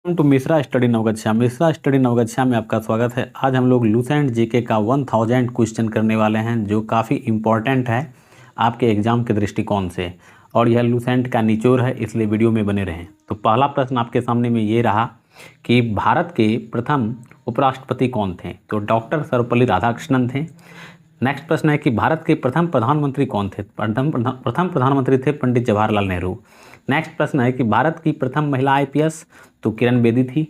Welcome to Mishra Study Navgachhia. Mishra Study Navgachhia में आपका स्वागत है। आज हम लोग लूसेंट जीके का 1000 क्वेश्चन करने वाले हैं, जो काफ़ी इम्पोर्टेंट है आपके एग्जाम के दृष्टिकोण से, और यह लूसेंट का निचोड़ है, इसलिए वीडियो में बने रहें। तो पहला प्रश्न आपके सामने में ये रहा कि भारत के प्रथम उपराष्ट्रपति कौन थे? तो डॉक्टर सर्वपल्ली राधाकृष्णन थे। नेक्स्ट प्रश्न है कि भारत के प्रथम प्रधानमंत्री कौन थे? प्रथम प्रधानमंत्री थे पंडित जवाहरलाल नेहरू। नेक्स्ट प्रश्न है कि भारत की प्रथम महिला आईपीएस? तो किरण बेदी थी।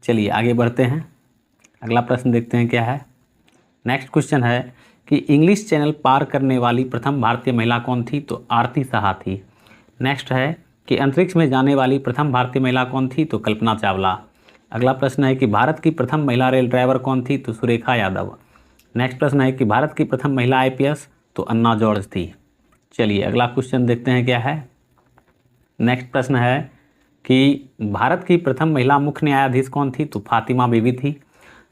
चलिए आगे बढ़ते हैं, अगला प्रश्न देखते हैं क्या है। नेक्स्ट क्वेश्चन है कि इंग्लिश चैनल पार करने वाली प्रथम भारतीय महिला कौन थी? तो आरती साहा थी। नेक्स्ट है कि अंतरिक्ष में जाने वाली प्रथम भारतीय महिला कौन थी? तो कल्पना चावला। अगला प्रश्न है कि भारत की प्रथम महिला रेल ड्राइवर कौन थी? तो सुरेखा यादव। नेक्स्ट प्रश्न है कि भारत की प्रथम महिला आईपीएस? तो अन्ना जॉर्ज थी। चलिए अगला क्वेश्चन देखते हैं क्या है। नेक्स्ट प्रश्न है कि भारत की प्रथम महिला मुख्य न्यायाधीश कौन थी? तो फातिमा बीबी थी।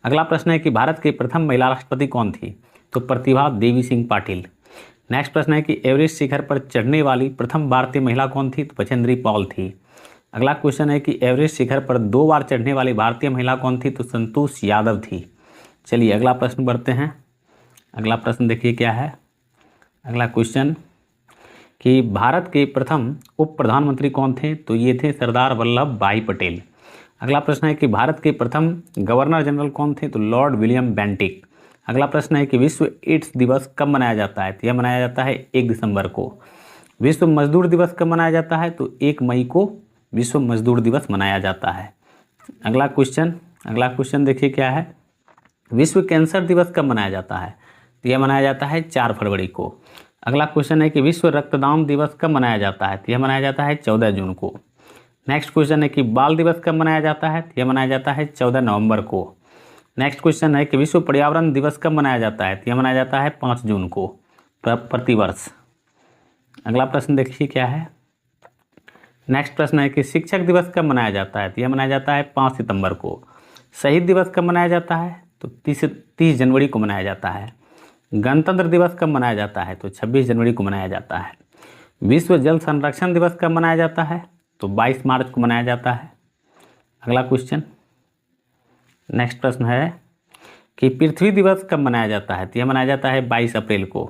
अगला प्रश्न है कि भारत की प्रथम महिला राष्ट्रपति कौन थी? तो प्रतिभा देवी सिंह पाटिल। नेक्स्ट प्रश्न है कि एवरेस्ट शिखर पर चढ़ने वाली प्रथम भारतीय महिला कौन थी? तो बछेंद्री पॉल थी। अगला क्वेश्चन है कि एवरेस्ट शिखर पर 2 बार चढ़ने वाली भारतीय महिला कौन थी? तो संतोष यादव थी। चलिए अगला प्रश्न बढ़ते हैं। अगला प्रश्न देखिए क्या है। अगला क्वेश्चन कि भारत के प्रथम उप प्रधानमंत्री कौन थे? तो ये थे सरदार वल्लभ भाई पटेल। अगला प्रश्न है कि भारत के प्रथम गवर्नर जनरल कौन थे? तो लॉर्ड विलियम बेंटिक। अगला प्रश्न है कि विश्व एड्स दिवस कब मनाया जाता है? तो यह मनाया जाता है 1 दिसंबर को। विश्व मजदूर दिवस कब मनाया जाता है? तो 1 मई को विश्व मजदूर दिवस मनाया जाता है। अगला क्वेश्चन देखिए क्या है। विश्व कैंसर दिवस कब मनाया जाता है? तो यह मनाया जाता है 4 फरवरी को। अगला क्वेश्चन है कि विश्व रक्तदान दिवस कब मनाया जाता है? तो यह मनाया जाता है 14 जून को। नेक्स्ट क्वेश्चन है कि बाल दिवस कब मनाया जाता है? तो यह मनाया जाता है 14 नवंबर को। नेक्स्ट क्वेश्चन है कि विश्व पर्यावरण दिवस कब मनाया जाता है? तो यह मनाया जाता है 5 जून को प्रतिवर्ष। अगला प्रश्न देखिए क्या है। नेक्स्ट प्रश्न है कि शिक्षक दिवस कब मनाया जाता है? तो यह मनाया जाता है 5 सितंबर को। शहीद दिवस कब मनाया जाता है? तो 30 जनवरी को मनाया जाता है। गणतंत्र दिवस कब मनाया जाता है? तो 26 जनवरी को मनाया जाता है। विश्व जल संरक्षण दिवस कब मनाया जाता है? तो 22 मार्च को मनाया जाता है। अगला क्वेश्चन, नेक्स्ट प्रश्न है कि पृथ्वी दिवस कब मनाया जाता है? तो यह मनाया जाता है 22 अप्रैल को।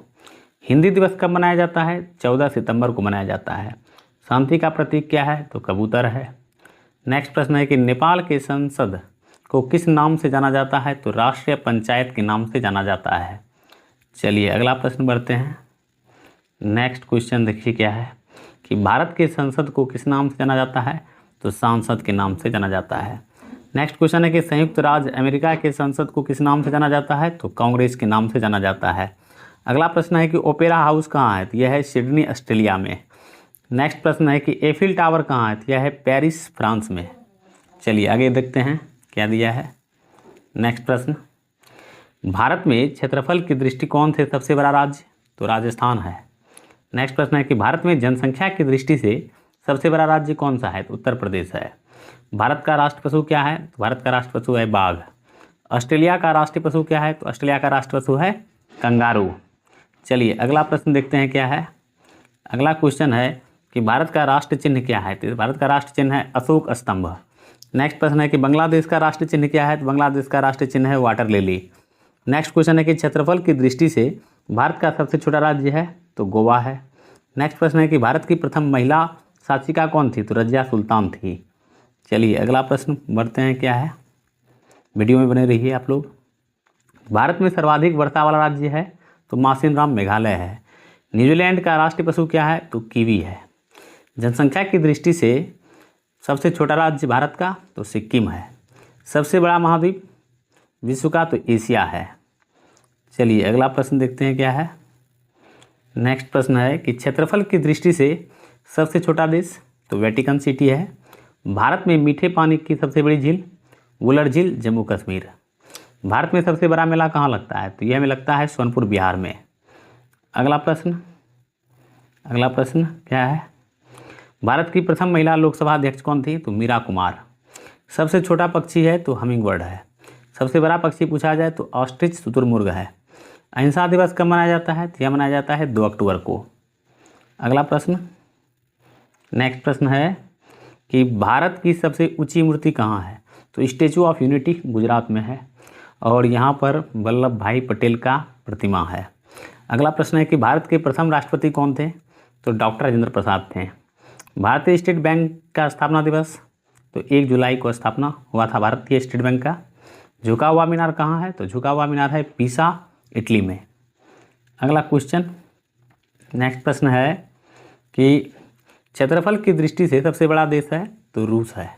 हिंदी दिवस कब मनाया जाता है? 14 सितंबर को मनाया जाता है। शांति का प्रतीक क्या है? तो कबूतर है। नेक्स्ट प्रश्न है कि नेपाल के संसद को किस नाम से जाना जाता है? तो राष्ट्रीय पंचायत के नाम से जाना जाता है। चलिए अगला प्रश्न बढ़ते हैं। नेक्स्ट क्वेश्चन देखिए क्या है कि भारत के संसद को किस नाम से जाना जाता है? तो सांसद के नाम से जाना जाता है। नेक्स्ट क्वेश्चन है कि संयुक्त राज्य अमेरिका के संसद को किस नाम से जाना जाता है? तो कांग्रेस के नाम से जाना जाता है। अगला प्रश्न है कि ओपेरा हाउस कहाँ है? तो यह है सिडनी ऑस्ट्रेलिया में। नेक्स्ट प्रश्न है कि एफिल टावर कहाँ है? तो यह है पेरिस फ्रांस में। चलिए आगे देखते हैं क्या दिया है। नेक्स्ट प्रश्न, भारत में क्षेत्रफल के दृष्टिकोण से सबसे बड़ा राज्य? तो राजस्थान है। नेक्स्ट प्रश्न है कि भारत में जनसंख्या की दृष्टि से सबसे बड़ा राज्य कौन सा है? तो उत्तर प्रदेश है। भारत का राष्ट्र पशु क्या है? तो भारत का राष्ट्र पशु है बाघ। ऑस्ट्रेलिया का राष्ट्रीय पशु क्या है? तो ऑस्ट्रेलिया का राष्ट्र पशु है कंगारू। चलिए अगला प्रश्न देखते हैं क्या है। अगला क्वेश्चन है कि भारत का राष्ट्र चिन्ह क्या है? तो भारत का राष्ट्र चिन्ह है अशोक स्तंभ। नेक्स्ट प्रश्न है कि बांग्लादेश का राष्ट्र चिन्ह क्या है? तो बांग्लादेश का राष्ट्र चिन्ह है वाटर लिली। नेक्स्ट क्वेश्चन है कि क्षेत्रफल की दृष्टि से भारत का सबसे छोटा राज्य है? तो गोवा है। नेक्स्ट प्रश्न है कि भारत की प्रथम महिला शासिका कौन थी? तो रजिया सुल्तान थी। चलिए अगला प्रश्न बढ़ते हैं क्या है, वीडियो में बने रहिए आप लोग। भारत में सर्वाधिक वर्षा वाला राज्य है? तो मासिनराम मेघालय है। न्यूजीलैंड का राष्ट्रीय पशु क्या है? तो कीवी है। जनसंख्या की दृष्टि से सबसे छोटा राज्य भारत का? तो सिक्किम है। सबसे बड़ा महाद्वीप विश्व का? तो एशिया है। चलिए अगला प्रश्न देखते हैं क्या है। नेक्स्ट प्रश्न है कि क्षेत्रफल की दृष्टि से सबसे छोटा देश? तो वेटिकन सिटी है। भारत में मीठे पानी की सबसे बड़ी झील? वुलर झील, जम्मू कश्मीर। भारत में सबसे बड़ा मेला कहाँ लगता है? तो यह में लगता है सोनपुर, बिहार में। अगला प्रश्न क्या है। भारत की प्रथम महिला लोकसभा अध्यक्ष कौन थी? तो मीरा कुमार। सबसे छोटा पक्षी है? तो हमिंग बर्ड है। सबसे बड़ा पक्षी पूछा जाए तो ऑस्ट्रिच शुतुरमुर्ग है। अहिंसा दिवस कब मनाया जाता है? तो यह मनाया जाता है 2 अक्टूबर को। अगला प्रश्न, नेक्स्ट प्रश्न है कि भारत की सबसे ऊंची मूर्ति कहाँ है, तो स्टैचू ऑफ यूनिटी गुजरात में है और यहाँ पर वल्लभ भाई पटेल का प्रतिमा है। अगला प्रश्न है कि भारत के प्रथम राष्ट्रपति कौन थे, तो डॉक्टर राजेंद्र प्रसाद थे। भारतीय स्टेट बैंक का स्थापना दिवस, तो 1 जुलाई को स्थापना हुआ था भारतीय स्टेट बैंक का। झुका हुआ मीनार कहाँ है, तो झुका हुआ मीनार है पीसा, इटली में। अगला क्वेश्चन, नेक्स्ट प्रश्न है कि क्षेत्रफल की दृष्टि से सबसे बड़ा देश है, तो रूस है।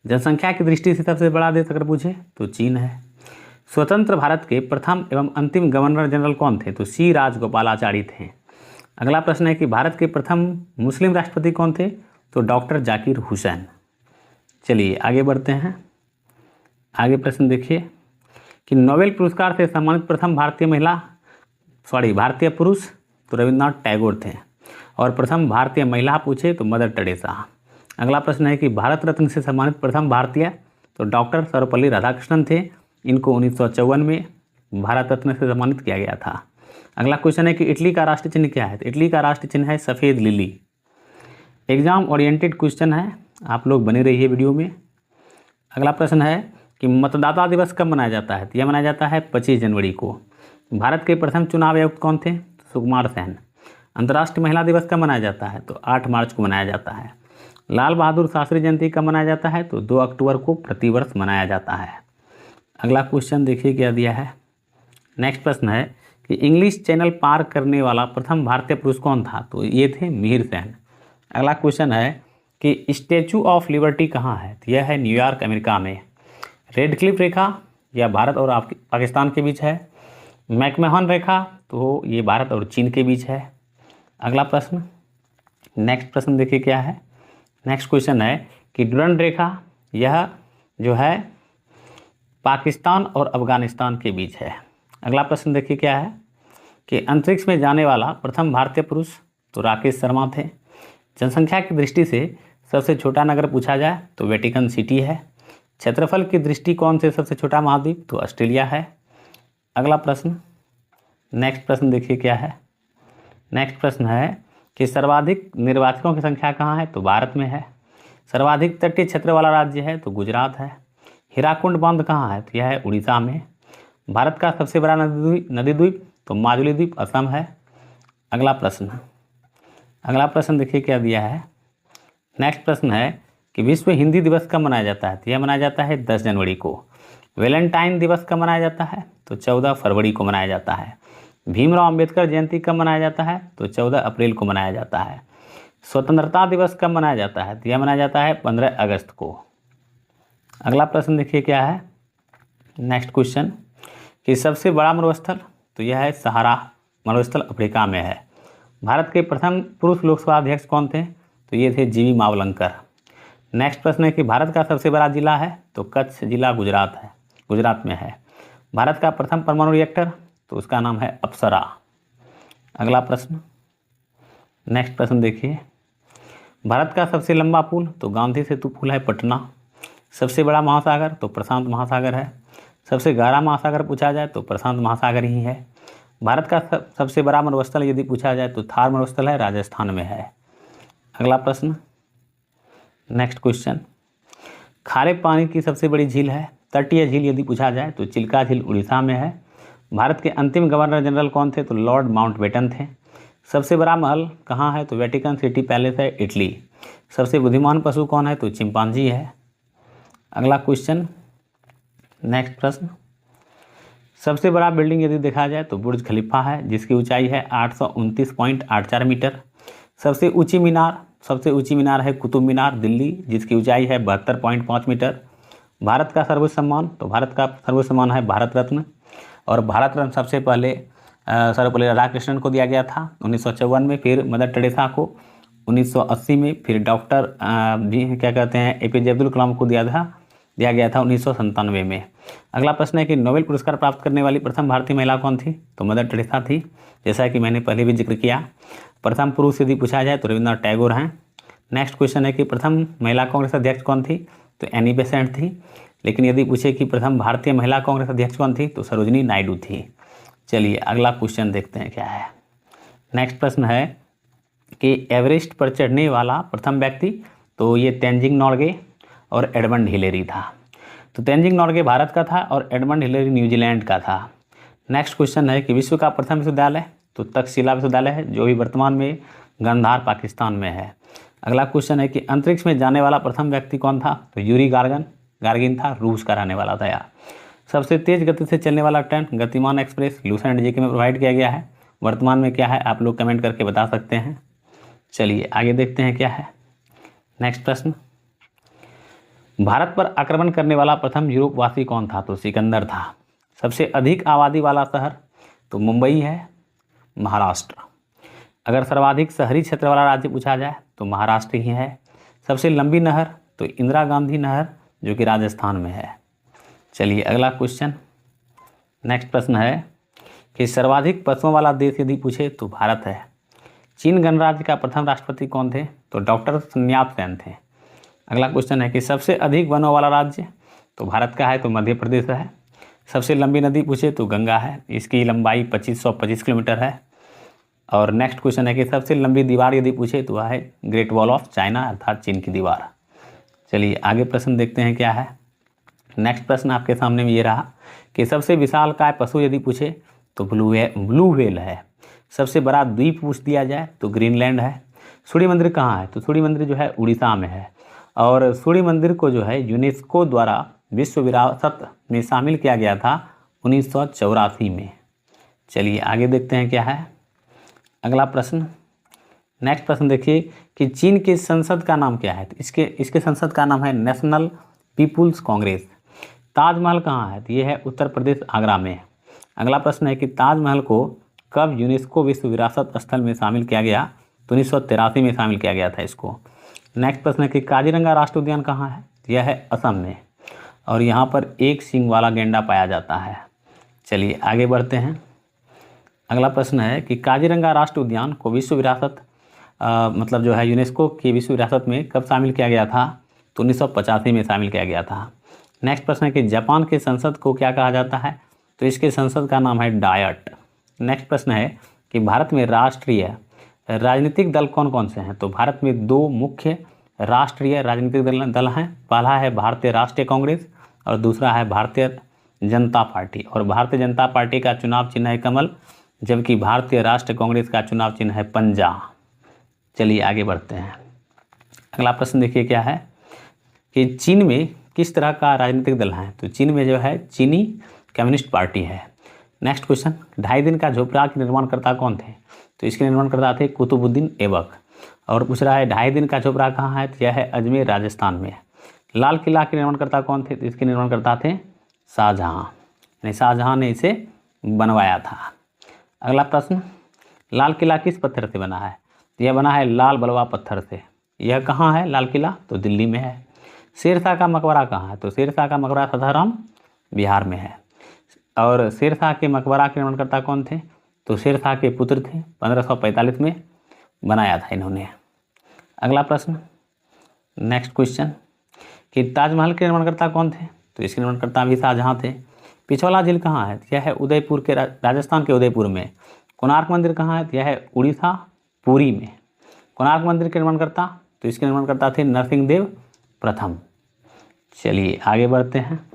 जनसंख्या की दृष्टि से सबसे बड़ा देश अगर पूछे तो चीन है। स्वतंत्र भारत के प्रथम एवं अंतिम गवर्नर जनरल कौन थे, तो सी राजगोपालाचारी थे। अगला प्रश्न है कि भारत के प्रथम मुस्लिम राष्ट्रपति कौन थे, तो डॉक्टर जाकिर हुसैन। चलिए आगे बढ़ते हैं। आगे प्रश्न देखिए कि नोबेल पुरस्कार से सम्मानित प्रथम भारतीय पुरुष, तो रविन्द्रनाथ टैगोर थे। और प्रथम भारतीय महिला पूछे तो मदर टेरेसा। अगला प्रश्न है कि भारत रत्न से सम्मानित प्रथम भारतीय, तो डॉक्टर सर्वपल्ली राधाकृष्णन थे। इनको 1954 में भारत रत्न से सम्मानित किया गया था। अगला क्वेश्चन है कि इटली का राष्ट्रीय चिन्ह क्या है, तो इटली का राष्ट्रीय चिन्ह है सफ़ेद लिली। एग्जाम ओरिएंटेड क्वेश्चन है, आप लोग बने रहिए वीडियो में। अगला प्रश्न है कि मतदाता दिवस कब मनाया जाता है, तो यह मनाया जाता है 25 जनवरी को। भारत के प्रथम चुनाव आयुक्त कौन थे, सुकुमार सेन। अंतर्राष्ट्रीय महिला दिवस कब मनाया जाता है, तो 8 मार्च को मनाया जाता है। लाल बहादुर शास्त्री जयंती कब मनाया जाता है, तो 2 अक्टूबर को प्रतिवर्ष मनाया जाता है। अगला क्वेश्चन देखिए क्या दिया है। नेक्स्ट प्रश्न है कि इंग्लिश चैनल पार करने वाला प्रथम भारतीय पुरुष कौन था, तो ये थे मिहिर सेन। अगला क्वेश्चन है कि स्टैचू ऑफ लिबर्टी कहाँ है, तो यह है न्यूयॉर्क अमेरिका में। रेड क्लिफ रेखा यह भारत और पाकिस्तान के बीच है। मैकमोहन रेखा, तो ये भारत और चीन के बीच है। अगला प्रश्न, नेक्स्ट प्रश्न देखिए क्या है। नेक्स्ट क्वेश्चन है कि डुरंड रेखा यह जो है पाकिस्तान और अफगानिस्तान के बीच है। अगला प्रश्न देखिए क्या है कि अंतरिक्ष में जाने वाला प्रथम भारतीय पुरुष, तो राकेश शर्मा थे। जनसंख्या की दृष्टि से सबसे छोटा नगर पूछा जाए तो वेटिकन सिटी है। क्षेत्रफल की दृष्टिकोण से सबसे छोटा महाद्वीप, तो ऑस्ट्रेलिया है। अगला प्रश्न, नेक्स्ट प्रश्न देखिए क्या है। नेक्स्ट प्रश्न है कि सर्वाधिक निर्वाचकों की संख्या कहाँ है, तो भारत में है। सर्वाधिक तटीय क्षेत्र वाला राज्य है, तो गुजरात है। हीराकुंड बांध कहाँ है, तो यह है उड़ीसा में। भारत का सबसे बड़ा नदी द्वीप, तो माजुली द्वीप असम है। अगला प्रश्न देखिए क्या दिया है। नेक्स्ट प्रश्न है कि विश्व हिंदी दिवस कब मनाया जाता है, तो यह मनाया जाता है 10 जनवरी को। वैलेंटाइन दिवस कब मनाया जाता है, तो 14 फरवरी को मनाया जाता है। भीमराव अंबेडकर जयंती कब मनाया जाता है, तो 14 अप्रैल को मनाया जाता है। स्वतंत्रता दिवस कब मनाया जाता है, तो यह मनाया जाता है 15 अगस्त को। अगला प्रश्न देखिए क्या है। नेक्स्ट क्वेश्चन कि सबसे बड़ा मरुस्थल, तो यह है सहारा मरुस्थल, अफ्रीका में है। भारत के प्रथम पुरुष लोकसभा अध्यक्ष कौन थे, तो ये थे जीवी मावलंकर। नेक्स्ट प्रश्न है कि भारत का सबसे बड़ा जिला है, तो कच्छ जिला गुजरात में है। भारत का प्रथम परमाणु रिएक्टर, तो उसका नाम है अप्सरा। अगला प्रश्न, नेक्स्ट प्रश्न देखिए। भारत का सबसे लंबा पुल, तो गांधी सेतु पुल है पटना। सबसे बड़ा महासागर, तो प्रशांत महासागर है। सबसे गहरा महासागर पूछा जाए तो प्रशांत महासागर ही है। भारत का सबसे बड़ा मरुस्थल यदि पूछा जाए तो थार मरुस्थल है, राजस्थान में है। अगला प्रश्न, नेक्स्ट क्वेश्चन, खारे पानी की सबसे बड़ी झील है, तटीय झील यदि पूछा जाए तो चिल्का झील उड़ीसा में है। भारत के अंतिम गवर्नर जनरल कौन थे, तो लॉर्ड माउंटबेटन थे। सबसे बड़ा महल कहाँ है, तो वेटिकन सिटी पैलेस है, इटली। सबसे बुद्धिमान पशु कौन है, तो चिंपांजी है। अगला क्वेश्चन, नेक्स्ट प्रश्न, सबसे बड़ा बिल्डिंग यदि देखा जाए तो बुर्ज खलीफा है, जिसकी ऊंचाई है 829.84 मीटर। सबसे ऊंची मीनार है कुतुब मीनार, दिल्ली, जिसकी ऊंचाई है 72.5 मीटर। भारत का सर्वोच्च सम्मान, तो भारत का सर्वोच्च सम्मान है भारत रत्न। और भारत रत्न सबसे पहले सर्वपल्ली राधाकृष्णन को दिया गया था 1954 में, फिर मदर टेरेसा को 1980 में, फिर डॉक्टर APJ अब्दुल कलाम को दिया गया था 1997 में। अगला प्रश्न है कि नोबेल पुरस्कार प्राप्त करने वाली प्रथम भारतीय महिला कौन थी, तो मदर टेरेसा थी, जैसा कि मैंने पहले भी जिक्र किया। प्रथम पुरुष यदि पूछा जाए तो रविन्द्रनाथ टैगोर हैं। नेक्स्ट क्वेश्चन है कि प्रथम महिला कांग्रेस अध्यक्ष कौन थी, तो एनी बेसेंट थी। लेकिन यदि पूछे कि प्रथम भारतीय महिला कांग्रेस अध्यक्ष कौन थी, तो सरोजिनी नायडू थी। चलिए अगला क्वेश्चन देखते हैं क्या है। नेक्स्ट प्रश्न है कि एवरेस्ट पर चढ़ने वाला प्रथम व्यक्ति, तो ये तेंजिंग नोर्गे और एडमंड हिलेरी था। तो तेंजिंग नोर्गे भारत का था और एडमंड हिलेरी न्यूजीलैंड का था। नेक्स्ट क्वेश्चन है कि विश्व का प्रथम विश्वविद्यालय, तो तक्षशिला विश्वविद्यालय है जो भी वर्तमान में गांधार पाकिस्तान में है। अगला क्वेश्चन है कि अंतरिक्ष में जाने वाला प्रथम व्यक्ति कौन था, तो यूरी गार्गिन था, रूस का रहने वाला था यार। सबसे तेज गति से चलने वाला ट्रेन गतिमान एक्सप्रेस लूसेंट जीके में प्रोवाइड किया गया है। वर्तमान में क्या है आप लोग कमेंट करके बता सकते हैं। चलिए आगे देखते हैं क्या है नेक्स्ट प्रश्न। भारत पर आक्रमण करने वाला प्रथम यूरोपवासी कौन था, तो सिकंदर था। सबसे अधिक आबादी वाला शहर, तो मुंबई है, महाराष्ट्र। अगर सर्वाधिक शहरी क्षेत्र वाला राज्य पूछा जाए तो महाराष्ट्र ही है। सबसे लंबी नहर, तो इंदिरा गांधी नहर जो कि राजस्थान में है। चलिए अगला क्वेश्चन नेक्स्ट प्रश्न है कि सर्वाधिक पशुओं वाला देश यदि पूछे तो भारत है। चीन गणराज्य का प्रथम राष्ट्रपति कौन थे, तो डॉक्टर sun यat-sen थे। अगला क्वेश्चन है कि सबसे अधिक वनों वाला राज्य, तो भारत का है तो मध्य प्रदेश है। सबसे लंबी नदी पूछे तो गंगा है, इसकी लंबाई 2525 किलोमीटर है। और नेक्स्ट क्वेश्चन है कि सबसे लंबी दीवार यदि पूछे तो वह है ग्रेट वॉल ऑफ चाइना अर्थात चीन की दीवार। चलिए आगे प्रश्न देखते हैं क्या है। नेक्स्ट प्रश्न आपके सामने में ये रहा कि सबसे विशालकाय पशु यदि पूछे तो ब्लू व्हेल है। सबसे बड़ा द्वीप पूछ दिया जाए तो ग्रीनलैंड है। सूर्य मंदिर कहाँ है, तो सूर्य मंदिर जो है उड़ीसा में है। और सूर्य मंदिर को जो है यूनेस्को द्वारा विश्व विरासत में शामिल किया गया था 1984 में। चलिए आगे देखते हैं क्या है अगला प्रश्न। नेक्स्ट प्रश्न देखिए कि चीन के संसद का नाम क्या है, तो इसके संसद का नाम है नेशनल पीपुल्स कांग्रेस। ताजमहल कहाँ है, तो ये है उत्तर प्रदेश आगरा में। अगला प्रश्न है कि ताजमहल को कब यूनेस्को विश्व विरासत स्थल में शामिल किया गया, तो 1983 में शामिल किया गया था इसको। नेक्स्ट प्रश्न है कि काजीरंगा राष्ट्रीय उद्यान कहाँ है, यह है असम में और यहाँ पर एक सींग वाला गैंडा पाया जाता है। चलिए आगे बढ़ते हैं। अगला प्रश्न है कि काजीरंगा राष्ट्रीय उद्यान को विश्व विरासत मतलब जो है यूनेस्को की विश्व विरासत में कब शामिल किया गया था, तो 1985 में शामिल किया गया था। नेक्स्ट प्रश्न है कि जापान के संसद को क्या कहा जाता है, तो इसके संसद का नाम है डायट। नेक्स्ट प्रश्न है कि भारत में राष्ट्रीय राजनीतिक दल कौन कौन से हैं, तो भारत में दो मुख्य राष्ट्रीय राजनीतिक दल हैं। पहला है भारतीय राष्ट्रीय कांग्रेस और दूसरा है भारतीय जनता पार्टी। और भारतीय जनता पार्टी का चुनाव चिन्ह है कमल, जबकि भारतीय राष्ट्रीय कांग्रेस का चुनाव चिन्ह है पंजा। चलिए आगे बढ़ते हैं। अगला प्रश्न देखिए क्या है कि चीन में किस तरह का राजनीतिक दल है, तो चीन में जो है चीनी कम्युनिस्ट पार्टी है। नेक्स्ट क्वेश्चन, 2.5 दिन का झोपड़ा के निर्माणकर्ता कौन थे, तो इसके निर्माणकर्ता थे कुतुबुद्दीन ऐबक। और पूछ रहा है 2.5 दिन का झोपड़ा कहाँ है, तो यह है अजमेर राजस्थान में। लाल किला के निर्माणकर्ता कौन थे, तो इसके निर्माणकर्ता थे शाहजहाँ। शाहजहाँ ने इसे बनवाया था। अगला प्रश्न, लाल किला किस पत्थर से बना है, तो यह बना है लाल बलवा पत्थर से। यह कहाँ है लाल किला, तो दिल्ली में है। शेरशाह का मकबरा कहाँ है, तो शेरशाह का मकबरा सासाराम बिहार में है। और शेरशाह के मकबरा के निर्माणकर्ता कौन थे, तो शेरशाह के पुत्र थे, 1545 में बनाया था इन्होंने। अगला प्रश्न नेक्स्ट क्वेश्चन कि ताजमहल के निर्माणकर्ता कौन थे, तो इसके निर्माणकर्ता भी शाहजहाँ थे। पिछवाला झील कहाँ है, यह है उदयपुर के राजस्थान के उदयपुर में। कोणार्क मंदिर कहाँ है, यह है उड़ीसा पुरी में। कोणार्क मंदिर के निर्माणकर्ता, तो इसके निर्माणकर्ता थे नरसिंहदेव प्रथम। चलिए आगे बढ़ते हैं।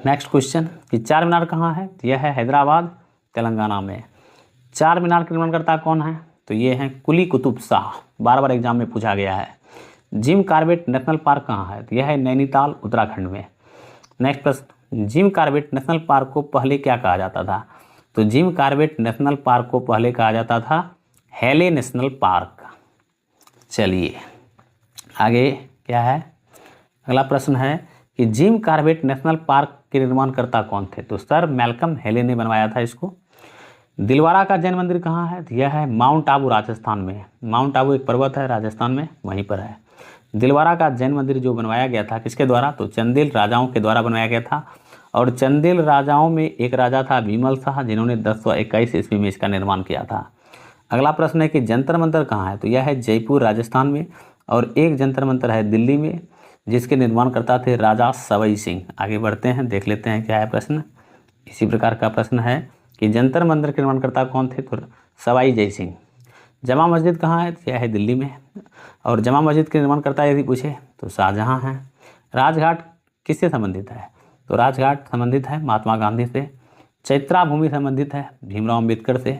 नेक्स्ट क्वेश्चन कि चार मीनार कहाँ है, तो यह है हैदराबाद तेलंगाना में। चार मीनार के निर्माणकर्ता कौन है, तो ये हैं कुली कुतुब शाह, बार बार एग्जाम में पूछा गया है। जिम कॉर्बेट नेशनल पार्क कहाँ है, तो यह है नैनीताल उत्तराखंड में। नेक्स्ट प्रश्न, जिम कॉर्बेट नेशनल पार्क को पहले क्या कहा जाता था, तो जिम कॉर्बेट नेशनल पार्क को पहले कहा जाता था हेले नेशनल पार्क। चलिए आगे क्या है। अगला प्रश्न है कि जिम कॉर्बेट नेशनल पार्क के निर्माणकर्ता कौन थे, तो सर मैल्कम हेले ने बनवाया था इसको। दिलवारा का जैन मंदिर कहाँ है, तो यह है माउंट आबू राजस्थान में। माउंट आबू एक पर्वत है राजस्थान में, वहीं पर है। दिलवारा का जैन मंदिर जो बनवाया गया था किसके द्वारा, तो चंदेल राजाओं के द्वारा बनवाया गया था। और चंदेल राजाओं में एक राजा था विमल शाह, जिन्होंने 1021 ईस्वी में इसका निर्माण किया था। अगला प्रश्न है कि जंतर मंतर कहाँ है, तो यह है जयपुर राजस्थान में। और एक जंतर मंतर है दिल्ली में, जिसके निर्माणकर्ता थे राजा सवाई सिंह। आगे बढ़ते हैं, देख लेते हैं क्या है प्रश्न। इसी प्रकार का प्रश्न है कि जंतर मंतर के निर्माणकर्ता कौन थे, तो सवाई जय सिंह। जमा मस्जिद कहाँ है? तो यह है दिल्ली में। और जमा मस्जिद के निर्माणकर्ता यदि पूछे तो शाहजहाँ हैं। राजघाट किससे संबंधित है? तो राजघाट संबंधित है महात्मा गांधी से। चैत्रा भूमि संबंधित है भीमराव अम्बेडकर से।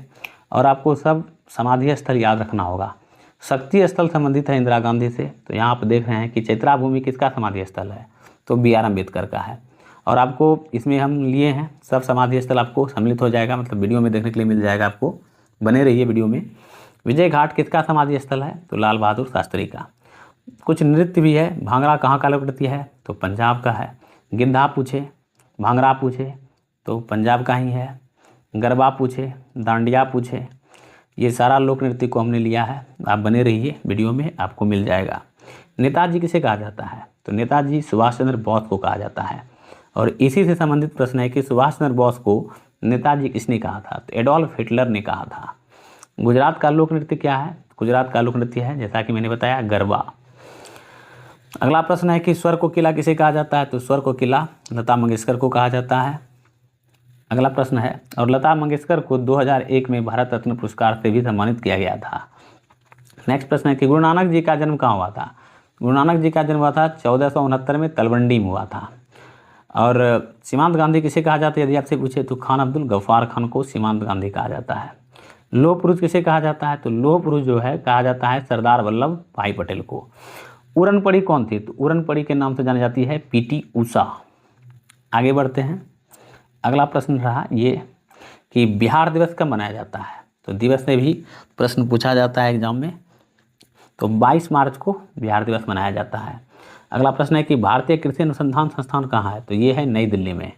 और आपको सब समाधि स्थल याद रखना होगा। शक्ति स्थल संबंधित है इंदिरा गांधी से। तो यहाँ आप देख रहे हैं कि चैत्रा भूमि किसका समाधि स्थल है? तो BR अम्बेडकर का है। और आपको इसमें हम लिए हैं सब समाधि स्थल, आपको सम्मिलित हो जाएगा, मतलब वीडियो में देखने के लिए मिल जाएगा आपको, बने रहिए वीडियो में। विजय घाट किसका समाधि स्थल है? तो लाल बहादुर शास्त्री का। कुछ नृत्य भी है। भांगड़ा कहाँ का लोकनृत्य है? तो पंजाब का है। गिद्धा पूछे, भांगड़ा पूछे तो पंजाब का ही है। गरबा पूछे, डांडिया पूछे, ये सारा लोक नृत्य को हमने लिया है। आप बने रहिए वीडियो में, आपको मिल जाएगा। नेताजी किसे कहा जाता है? तो नेताजी सुभाष चंद्र बोस को कहा जाता है। और इसी से संबंधित प्रश्न है कि सुभाष चंद्र बोस को नेताजी किसने कहा था? तो एडोल्फ हिटलर ने कहा था। गुजरात का लोक नृत्य क्या है? गुजरात का लोक नृत्य है, जैसा कि मैंने बताया, गरबा। अगला प्रश्न है कि स्वर को किला किसे कहा जाता है? तो स्वर को किला लता मंगेशकर को कहा जाता है। अगला प्रश्न है, और लता मंगेशकर को 2001 में भारत रत्न पुरस्कार से भी सम्मानित किया गया था। नेक्स्ट प्रश्न है कि गुरु नानक जी का जन्म कहाँ हुआ था? गुरु नानक जी का जन्म हुआ था 1469 में तलवंडी में हुआ था। और सीमांत गांधी किसे कहा जाता है यदि आपसे पूछे? तो खान अब्दुल गफ्फार खान को सीमांत गांधी कहा जाता है। लोह पुरुष किसे कहा जाता है? तो लोह पुरुष जो है कहा जाता है सरदार वल्लभ भाई पटेल को। उड़न पड़ी कौन थी? तो उड़न पड़ी के नाम से जानी जाती है PT उषा। आगे बढ़ते हैं। अगला प्रश्न रहा ये कि बिहार दिवस कब मनाया जाता है? तो दिवस से भी प्रश्न पूछा जाता है एग्जाम में। तो 22 मार्च को बिहार दिवस मनाया जाता है। अगला प्रश्न है कि भारतीय कृषि अनुसंधान संस्थान कहाँ है? तो ये है नई दिल्ली में।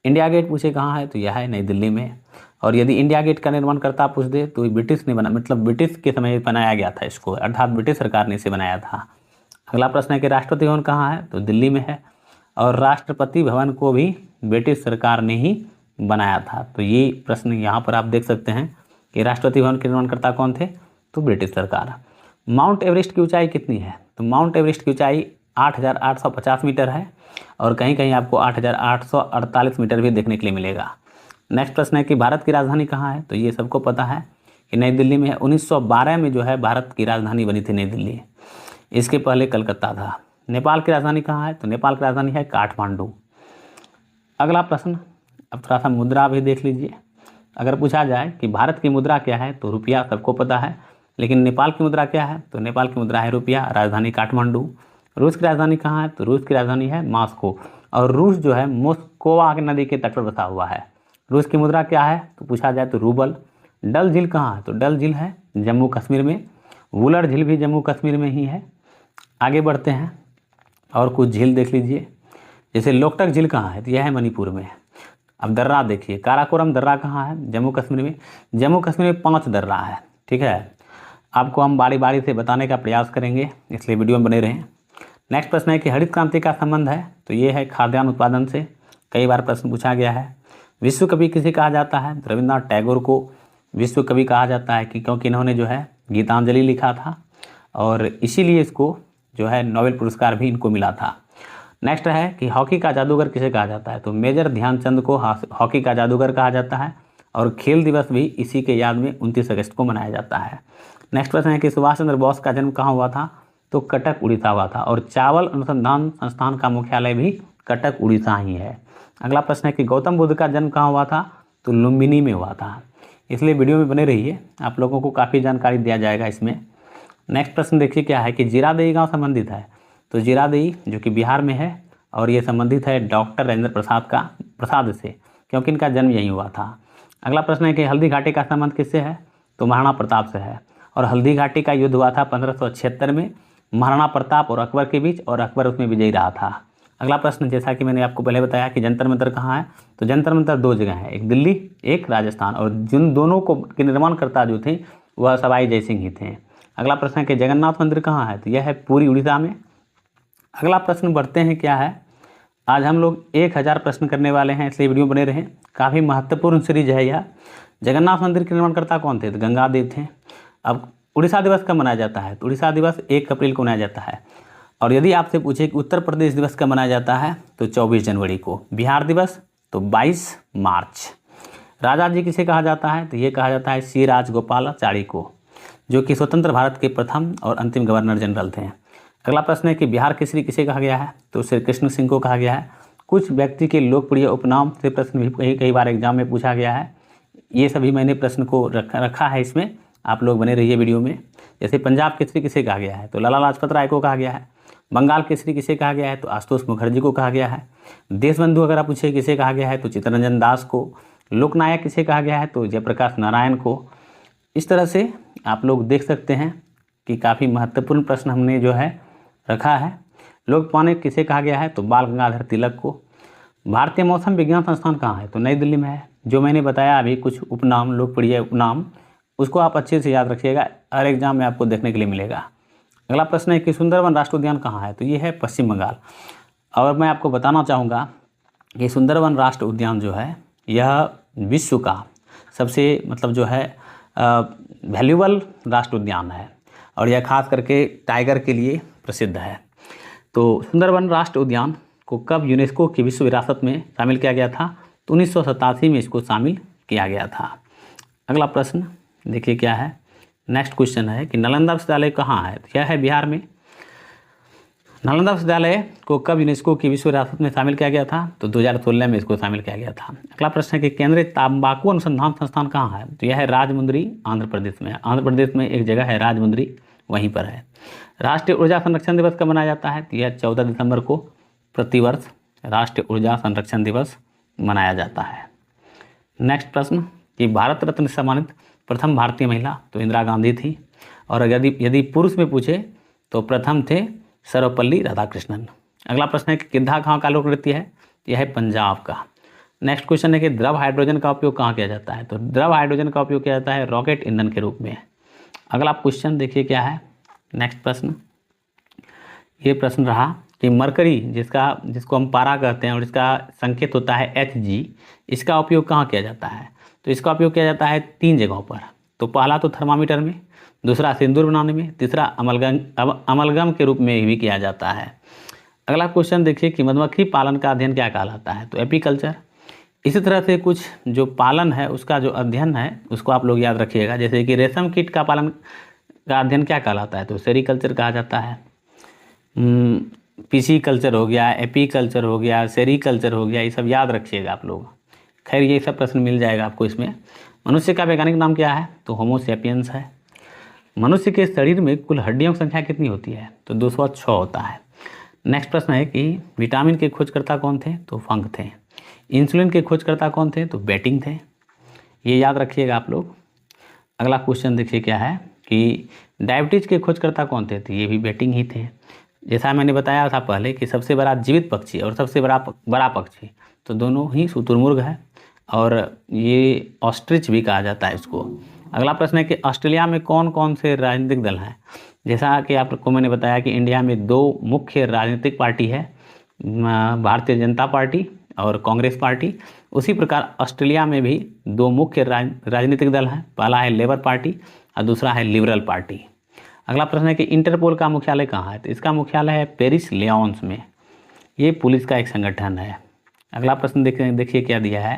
इंडिया गेट पूछे कहाँ है? तो यह है नई दिल्ली में। और यदि इंडिया गेट का निर्माणकर्ता पूछ दे तो ब्रिटिश ने बना, मतलब ब्रिटिश के समय बनाया गया था इसको, अर्थात ब्रिटिश सरकार ने इसे बनाया था। अगला प्रश्न है कि राष्ट्रपति भवन कहाँ है? तो दिल्ली में है। और राष्ट्रपति भवन को भी ब्रिटिश सरकार ने ही बनाया था। तो ये प्रश्न यहाँ पर आप देख सकते हैं कि राष्ट्रपति भवन के निर्माणकर्ता कौन थे? तो ब्रिटिश सरकार। माउंट एवरेस्ट की ऊंचाई कितनी है? तो माउंट एवरेस्ट की ऊंचाई 8,850 मीटर है। और कहीं कहीं आपको 8,848 मीटर भी देखने के लिए मिलेगा। नेक्स्ट प्रश्न है कि भारत की राजधानी कहाँ है? तो ये सबको पता है कि नई दिल्ली में है। 1912 में जो है भारत की राजधानी बनी थी नई दिल्ली। इसके पहले कलकत्ता था। नेपाल की राजधानी कहाँ है? तो नेपाल की राजधानी है काठमांडू। अगला प्रश्न, अब थोड़ा सा मुद्रा भी देख लीजिए। अगर पूछा जाए कि भारत की मुद्रा क्या है? तो रुपया सबको पता है, लेकिन नेपाल की मुद्रा क्या है? तो नेपाल की मुद्रा है रुपया, राजधानी काठमांडू। रूस की राजधानी कहाँ है? तो रूस की राजधानी है मॉस्को। और रूस जो है मोस्कोवा नदी के तट पर बसा हुआ है। रूस की मुद्रा क्या है? तो पूछा जाए तो रूबल। डल झील कहाँ है? तो डल झील है जम्मू कश्मीर में। वुलर झील भी जम्मू कश्मीर में ही है। आगे बढ़ते हैं और कुछ झील देख लीजिए। जैसे लोकटक झील कहाँ है? तो यह है मणिपुर में। अब दर्रा देखिए, काराकोरम दर्रा कहाँ है? जम्मू कश्मीर में। जम्मू कश्मीर में 5 दर्रा है। ठीक है, आपको हम बारी बारी से बताने का प्रयास करेंगे, इसलिए वीडियो में बने रहें। नेक्स्ट प्रश्न है कि हरित क्रांति का संबंध है? तो ये है खाद्यान्न उत्पादन से। कई बार प्रश्न पूछा गया है। विश्व कवि किसे कहा जाता है? रविन्द्रनाथ टैगोर को विश्व कवि कहा जाता है कि क्योंकि इन्होंने जो है गीतांजलि लिखा था, और इसीलिए इसको जो है नोबेल पुरस्कार भी इनको मिला था। नेक्स्ट है कि हॉकी का जादूगर किसे कहा जाता है? तो मेजर ध्यानचंद को हॉकी का जादूगर कहा जाता है। और खेल दिवस भी इसी के याद में 29 अगस्त को मनाया जाता है। नेक्स्ट प्रश्न है कि सुभाष चंद्र बोस का जन्म कहाँ हुआ था? तो कटक उड़ीसा हुआ था। और चावल अनुसंधान संस्थान का मुख्यालय भी कटक उड़ीसा ही है। अगला प्रश्न है कि गौतम बुद्ध का जन्म कहाँ हुआ था? तो लुम्बिनी में हुआ था। इसलिए वीडियो में बने रहिए, आप लोगों को काफ़ी जानकारी दिया जाएगा इसमें। नेक्स्ट प्रश्न देखिए क्या है कि जीरादेई गांव संबंधित है? तो जीरादेई जो कि बिहार में है, और ये संबंधित है डॉक्टर राजेंद्र प्रसाद से, क्योंकि इनका जन्म यहीं हुआ था। अगला प्रश्न है कि हल्दी घाटी का संबंध किससे है? तो महाराणा प्रताप से है। और हल्दी घाटी का युद्ध हुआ था 1576 में महाराणा प्रताप और अकबर के बीच, और अकबर उसमें विजयी रहा था। अगला प्रश्न, जैसा कि मैंने आपको पहले बताया कि जंतर मंतर कहाँ है? तो जंतर मंतर 2 जगह है, एक दिल्ली एक राजस्थान। और जिन दोनों को के निर्माणकर्ता जो थे वह सवाई जय सिंह ही थे। अगला प्रश्न है कि जगन्नाथ मंदिर कहाँ है? तो यह है पूरी उड़ीसा में। अगला प्रश्न बढ़ते हैं क्या है, आज हम लोग 1000 प्रश्न करने वाले हैं, इसलिए वीडियो बने रहें। काफ़ी महत्वपूर्ण सीरीज है यह। जगन्नाथ मंदिर के निर्माणकर्ता कौन थे? तो गंगादेव थे। अब उड़ीसा दिवस कब मनाया जाता है? तो उड़ीसा दिवस 1 अप्रैल को मनाया जाता है। और यदि आपसे पूछे कि उत्तर प्रदेश दिवस कब मनाया जाता है? तो 24 जनवरी को। बिहार दिवस तो 22 मार्च। राजा जी किसे कहा जाता है? तो ये कहा जाता है श्री राजगोपालाचारी को। जो कि स्वतंत्र भारत के प्रथम और अंतिम गवर्नर जनरल थे। अगला प्रश्न है कि बिहार केसरी किसे कहा गया है, तो श्री कृष्ण सिंह को कहा गया है। कुछ व्यक्ति के लोकप्रिय उपनाम से प्रश्न भी कई बार एग्जाम में पूछा गया है। ये सभी मैंने प्रश्न को रखा है इसमें, आप लोग बने रहिए वीडियो में। जैसे पंजाब केसरी किसे कहा गया है, तो लाला लाजपत राय को कहा गया है। बंगाल केसरी किसे कहा गया है, तो आशुतोष मुखर्जी को कहा गया है। देशबंधु अगर आप पूछे किसे कहा गया है, तो चित्तरंजन दास को। लोकनायक किसे कहा गया है, तो जयप्रकाश नारायण को। इस तरह से आप लोग देख सकते हैं कि काफ़ी महत्वपूर्ण प्रश्न हमने जो है रखा है। लोकपाल किसे कहा गया है, तो बाल गंगाधर तिलक को। भारतीय मौसम विज्ञान संस्थान कहाँ है, तो नई दिल्ली में है। जो मैंने बताया अभी कुछ उपनाम, लोकप्रिय उपनाम, उसको आप अच्छे से याद रखिएगा, हर एग्जाम में आपको देखने के लिए मिलेगा। अगला प्रश्न है कि सुंदरवन राष्ट्रीय उद्यान कहाँ है, तो ये है पश्चिम बंगाल। और मैं आपको बताना चाहूँगा कि सुंदरवन राष्ट्रीय उद्यान जो है यह विश्व का सबसे मतलब जो है वैल्यूबल राष्ट्रीय उद्यान है, और यह खास करके टाइगर के लिए प्रसिद्ध है। तो सुंदरवन राष्ट्रीय उद्यान को कब यूनेस्को की विश्व विरासत में शामिल किया गया था, तो 1987 में इसको शामिल किया गया था। अगला प्रश्न देखिए क्या है, नेक्स्ट क्वेश्चन है कि नालंदा विश्वविद्यालय कहाँ है, तो यह है बिहार में। नालंदा विश्वविद्यालय को कब यूनेस्को की विश्व विरासत में शामिल किया गया था, तो 2016 में इसको शामिल किया गया था। अगला प्रश्न है कि केंद्रीय तंबाकू अनुसंधान संस्थान कहाँ है, तो यह है राजमुंद्री, आंध्र प्रदेश में। आंध्र प्रदेश में एक जगह है राजमुंद्री, वहीं पर है। राष्ट्रीय ऊर्जा संरक्षण दिवस कब मनाया जाता है, तो यह 14 दिसंबर को प्रतिवर्ष राष्ट्रीय ऊर्जा संरक्षण दिवस मनाया जाता है। नेक्स्ट प्रश्न कि भारत रत्न से सम्मानित प्रथम भारतीय महिला, तो इंदिरा गांधी थी। और यदि पुरुष में पूछे तो प्रथम थे सर्वपल्ली राधाकृष्णन। अगला प्रश्न है कि गिद्धा कहाँ का लोक नृत्य है, यह है पंजाब का। नेक्स्ट क्वेश्चन है कि द्रव हाइड्रोजन का उपयोग कहाँ किया जाता है, तो द्रव हाइड्रोजन का उपयोग किया जाता है रॉकेट ईंधन के रूप में। अगला क्वेश्चन देखिए क्या है, नेक्स्ट प्रश्न, ये प्रश्न रहा कि मरकरी जिसको हम पारा कहते हैं और इसका संकेत होता है Hg, इसका उपयोग कहाँ किया जाता है, तो इसका उपयोग किया जाता है 3 जगहों पर। तो पहला तो थर्मामीटर में, दूसरा सिंदूर बनाने में, तीसरा अमलगम के रूप में भी किया जाता है। अगला क्वेश्चन देखिए कि मधुमक्खी पालन का अध्ययन क्या कहलाता है, तो एपीकल्चर। इसी तरह से कुछ जो पालन है उसका जो अध्ययन है उसको आप लोग याद रखिएगा। जैसे कि रेशम कीट का पालन का अध्ययन क्या कहलाता है, तो सेरीकल्चर कहा जाता है। पीसी कल्चर हो गया, एपीकल्चर हो गया, सेरीकल्चर हो गया, ये सब याद रखिएगा आप लोग। खैर ये सब प्रश्न मिल जाएगा आपको इसमें। मनुष्य का वैज्ञानिक नाम क्या है, तो होमो सैपियंस है। मनुष्य के शरीर में कुल हड्डियों की संख्या कितनी होती है, तो 206 होता है। नेक्स्ट प्रश्न है कि विटामिन के खोजकर्ता कौन थे, तो फंक थे। इंसुलिन के खोजकर्ता कौन थे, तो बेटिंग थे। ये याद रखिएगा आप लोग। अगला क्वेश्चन देखिए क्या है कि डायबिटीज़ के खोजकर्ता कौन थे, तो ये भी बेटिंग ही थे। जैसा मैंने बताया था पहले कि सबसे बड़ा जीवित पक्षी और सबसे बड़ा पक्षी तो दोनों ही शुतुरमुर्ग है, और ये ऑस्ट्रिच भी कहा जाता है इसको। अगला प्रश्न है कि ऑस्ट्रेलिया में कौन कौन से राजनीतिक दल हैं। जैसा कि आपको मैंने बताया कि इंडिया में 2 मुख्य राजनीतिक पार्टी है, भारतीय जनता पार्टी और कांग्रेस पार्टी। उसी प्रकार ऑस्ट्रेलिया में भी 2 मुख्य राजनीतिक दल हैं, पहला है लेबर पार्टी और दूसरा है लिबरल पार्टी। अगला प्रश्न है कि इंटरपोल का मुख्यालय कहाँ है, तो इसका मुख्यालय है पेरिस लियोन्स में। ये पुलिस का एक संगठन है। अगला प्रश्न देखिए क्या दिया है।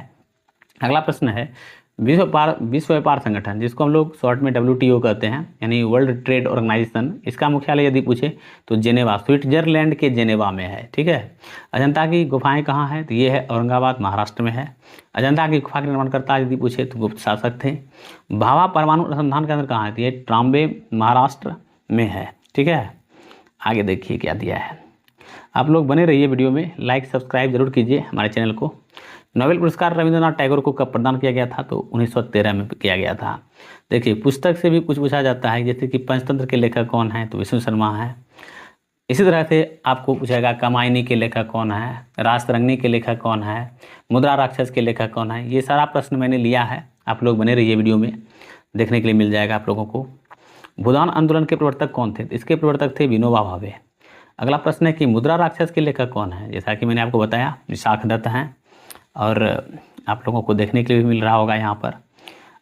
अगला प्रश्न है विश्व व्यापार संगठन, जिसको हम लोग शॉर्ट में WTO कहते हैं, यानी वर्ल्ड ट्रेड ऑर्गेनाइजेशन, इसका मुख्यालय यदि पूछे तो जेनेवा, स्विट्जरलैंड के जेनेवा में है। ठीक है। अजंता की गुफाएं कहाँ हैं, तो ये है औरंगाबाद महाराष्ट्र में है। अजंता की गुफा के निर्माणकर्ता यदि पूछे तो गुप्त शासक थे। भाभा परमाणु अनुसंधान केंद्र कहाँ है, तो ये ट्राम्बे महाराष्ट्र में है। ठीक है। आगे देखिए क्या दिया है। आप लोग बने रहिए वीडियो में, लाइक सब्सक्राइब जरूर कीजिए हमारे चैनल को। नोबेल पुरस्कार रविंद्रनाथ टैगोर को कब प्रदान किया गया था, तो 1913 में किया गया था। देखिए पुस्तक से भी कुछ पूछा जाता है, जैसे कि पंचतंत्र के लेखक कौन है, तो विष्णु शर्मा है। इसी तरह से आपको पूछेगा कामायनी के लेखक कौन है, रासतरंगिणी के लेखक कौन है, मुद्रा राक्षस के लेखक कौन है। ये सारा प्रश्न मैंने लिया है, आप लोग बने रहिए वीडियो में, देखने के लिए मिल जाएगा आप लोगों को। भूदान आंदोलन के प्रवर्तक कौन थे, इसके प्रवर्तक थे विनोबा भावे। अगला प्रश्न है कि मुद्रा राक्षस के लेखक कौन है, जैसा कि मैंने आपको बताया विशाख दत्त हैं, और आप लोगों को देखने के लिए भी मिल रहा होगा यहाँ पर।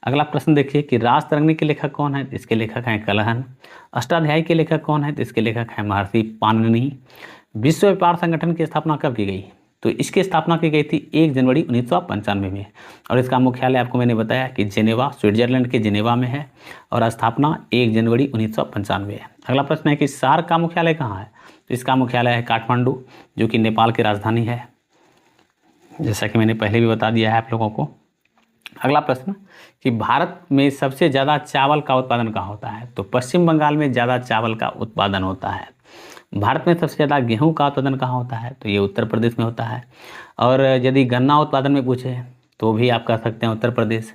अगला प्रश्न देखिए कि रासतरंगिणी के लेखक कौन है, इसके लेखक हैं कलहन। अष्टाध्यायी के लेखक कौन है, तो इसके लेखक हैं महर्षि पाणिनि। विश्व व्यापार संगठन की स्थापना कब की गई, तो इसकी स्थापना की गई थी 1 जनवरी 1995 में, और इसका मुख्यालय आपको मैंने बताया कि जेनेवा, स्विट्जरलैंड के जेनेवा में है, और स्थापना 1 जनवरी 1995 है। अगला प्रश्न है कि सार्क का मुख्यालय कहाँ है? तो इसका मुख्यालय है काठमांडू, जो कि नेपाल की राजधानी है, जैसा कि मैंने पहले भी बता दिया है आप लोगों को। अगला प्रश्न कि भारत में सबसे ज़्यादा चावल का उत्पादन कहाँ होता है? तो पश्चिम बंगाल में ज़्यादा चावल का उत्पादन होता है। भारत में सबसे ज़्यादा गेहूं का उत्पादन कहाँ होता है? तो ये उत्तर प्रदेश में होता है। और यदि गन्ना उत्पादन में पूछे तो भी आप कह सकते हैं उत्तर प्रदेश।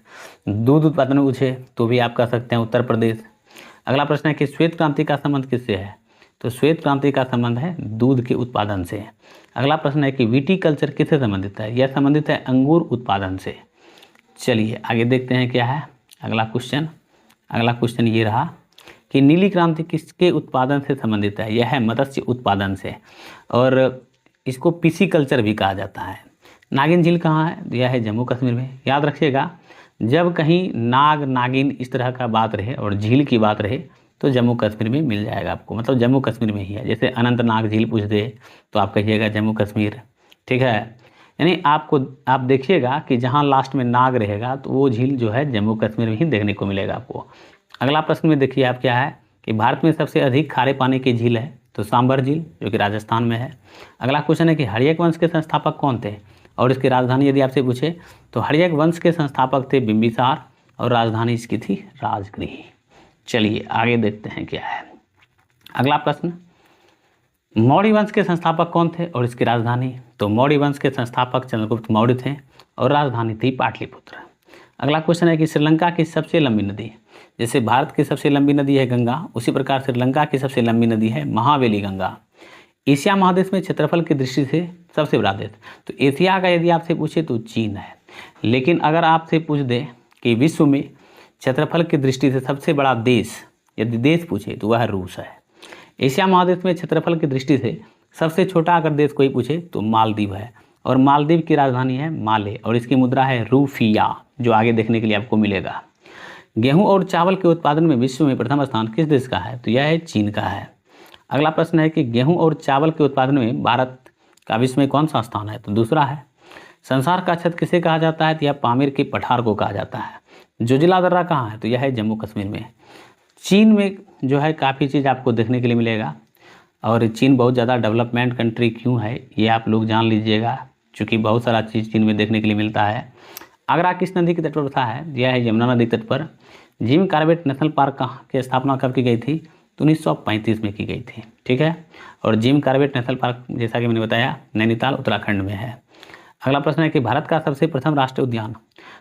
दूध उत्पादन में पूछे तो भी आप कह सकते हैं उत्तर प्रदेश। अगला प्रश्न है कि श्वेत क्रांति का संबंध किससे है? तो श्वेत क्रांति का संबंध है दूध के उत्पादन से। अगला प्रश्न है कि विटीकल्चर किससे संबंधित है? यह संबंधित है अंगूर उत्पादन से। चलिए आगे देखते हैं क्या है अगला क्वेश्चन ये रहा कि नीली क्रांति किसके उत्पादन से संबंधित है? यह है मत्स्य उत्पादन से, और इसको पिसीकल्चर भी कहा जाता है। नागिन झील कहाँ है? यह है जम्मू कश्मीर में। याद रखिएगा, जब कहीं नाग, नागिन इस तरह का बात रहे और झील की बात रहे तो जम्मू कश्मीर में मिल जाएगा आपको, मतलब जम्मू कश्मीर में ही है। जैसे अनंतनाग झील पूछ दे तो आप कहिएगा जम्मू कश्मीर, ठीक है। यानी आप देखिएगा कि जहाँ लास्ट में नाग रहेगा तो वो झील जो है जम्मू कश्मीर में ही देखने को मिलेगा आपको। अगला प्रश्न में देखिए आप क्या है कि भारत में सबसे अधिक खारे पानी की झील है? तो सांभर झील, जो कि राजस्थान में है। अगला क्वेश्चन है कि हर्यक वंश के संस्थापक कौन थे और इसकी राजधानी यदि आपसे पूछे तो हर्यक वंश के संस्थापक थे बिंबिसार और राजधानी इसकी थी राजगृह। चलिए आगे देखते हैं क्या है अगला प्रश्न। मौर्य वंश के संस्थापक कौन थे और इसकी राजधानी? तो मौर्य वंश के संस्थापक चंद्रगुप्त मौर्य थे और राजधानी थी पाटलिपुत्र। अगला क्वेश्चन है कि श्रीलंका की सबसे लंबी नदी, जैसे भारत की सबसे लंबी नदी है गंगा, उसी प्रकार श्रीलंका की सबसे लंबी नदी है महावेली गंगा। एशिया महादेश में क्षेत्रफल की दृष्टि से सबसे बड़ा देश, तो एशिया का यदि आपसे पूछे तो चीन है। लेकिन अगर आपसे पूछ दे कि विश्व में क्षेत्रफल की दृष्टि से सबसे बड़ा देश, यदि देश पूछे तो वह रूस है। एशिया महादेश में क्षेत्रफल की दृष्टि से सबसे छोटा अगर देश कोई पूछे तो मालदीव है, और मालदीव की राजधानी है माले, और इसकी मुद्रा है रूफिया, जो आगे देखने के लिए आपको मिलेगा। गेहूं और चावल के उत्पादन में विश्व में प्रथम स्थान किस देश का है? तो यह है चीन का है। अगला प्रश्न है कि गेहूं और चावल के उत्पादन में भारत का विश्व में कौन सा स्थान है? तो दूसरा है। संसार का छत किसे कहा जाता है? तो यह पामीर के पठार को कहा जाता है। जोजिला दर्रा कहाँ है? तो यह है जम्मू कश्मीर में। चीन में जो है काफ़ी चीज़ आपको देखने के लिए मिलेगा, और चीन बहुत ज़्यादा डेवलपमेंट कंट्री क्यों है ये आप लोग जान लीजिएगा, क्योंकि बहुत सारा चीज़ चीन में देखने के लिए मिलता है। आगरा किस नदी के तट पर बसा है? यह है यमुना नदी तट पर। जिम कॉर्बेट नेशनल पार्क की स्थापना कब की गई थी? तो 1935 में की गई थी, ठीक है। और जिम कॉर्बेट नेशनल पार्क, जैसा कि मैंने बताया, नैनीताल उत्तराखंड में है। अगला प्रश्न है कि भारत का सबसे प्रथम राष्ट्रीय उद्यान,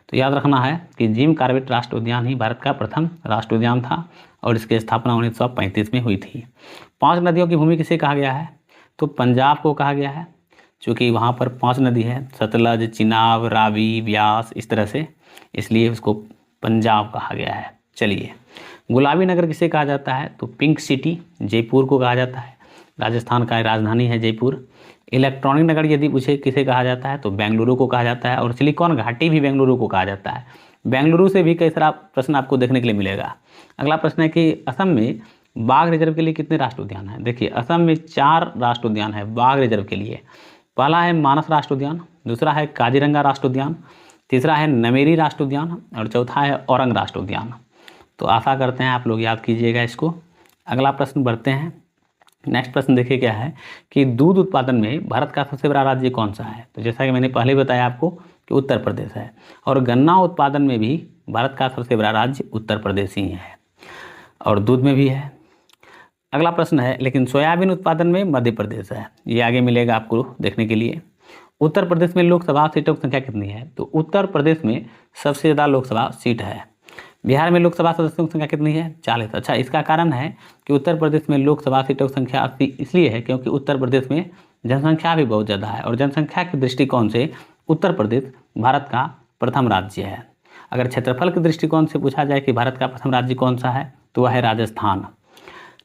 तो याद रखना है कि जिम कॉर्बेट राष्ट्रीय उद्यान ही भारत का प्रथम राष्ट्रीय उद्यान था, और इसकी स्थापना 1935 में हुई थी। 5 नदियों की भूमि किसे कहा गया है? तो पंजाब को कहा गया है, क्योंकि वहाँ पर 5 नदी है, सतलज, चिनाब, रावी, व्यास, इस तरह से, इसलिए उसको पंजाब कहा गया है। चलिए, गुलाबी नगर किसे कहा जाता है? तो पिंक सिटी, जयपुर को कहा जाता है। राजस्थान का राजधानी है जयपुर। इलेक्ट्रॉनिक नगर यदि पूछे किसे कहा जाता है? तो बेंगलुरु को कहा जाता है, और सिलिकॉन घाटी भी बेंगलुरु को कहा जाता है। बेंगलुरु से भी कई सारा प्रश्न आपको देखने के लिए मिलेगा। अगला प्रश्न है कि असम में बाघ रिजर्व के लिए कितने राष्ट्रीय उद्यान हैं? देखिए, असम में 4 राष्ट्रीय उद्यान है बाघ रिजर्व के लिए। पहला है मानस राष्ट्रीय उद्यान, दूसरा है काजीरंगा राष्ट्रीय उद्यान, तीसरा है नमेरी राष्ट्रीय उद्यान, और चौथा है औरंग राष्ट्रीय उद्यान। तो आशा करते हैं आप लोग याद कीजिएगा इसको। अगला प्रश्न बढ़ते हैं। नेक्स्ट प्रश्न देखिए क्या है कि दूध उत्पादन में भारत का सबसे बड़ा राज्य कौन सा है? तो जैसा कि मैंने पहले बताया आपको कि उत्तर प्रदेश है। और गन्ना उत्पादन में भी भारत का सबसे बड़ा राज्य उत्तर प्रदेश ही है, और दूध में भी है। अगला प्रश्न है लेकिन सोयाबीन उत्पादन में मध्य प्रदेश है, ये आगे मिलेगा आपको देखने के लिए। उत्तर प्रदेश में लोकसभा सीटों की संख्या कितनी है? तो उत्तर प्रदेश में सबसे ज़्यादा लोकसभा सीट है। बिहार में लोकसभा सदस्यों की संख्या कितनी है? 40। अच्छा, इसका कारण है कि उत्तर प्रदेश में लोकसभा सीटों की संख्या 80 इसलिए है क्योंकि उत्तर प्रदेश में जनसंख्या भी बहुत ज़्यादा है, और जनसंख्या के दृष्टिकोण से उत्तर प्रदेश भारत का प्रथम राज्य है। अगर क्षेत्रफल के दृष्टिकोण से पूछा जाए कि भारत का प्रथम राज्य कौन सा है, तो वह है राजस्थान।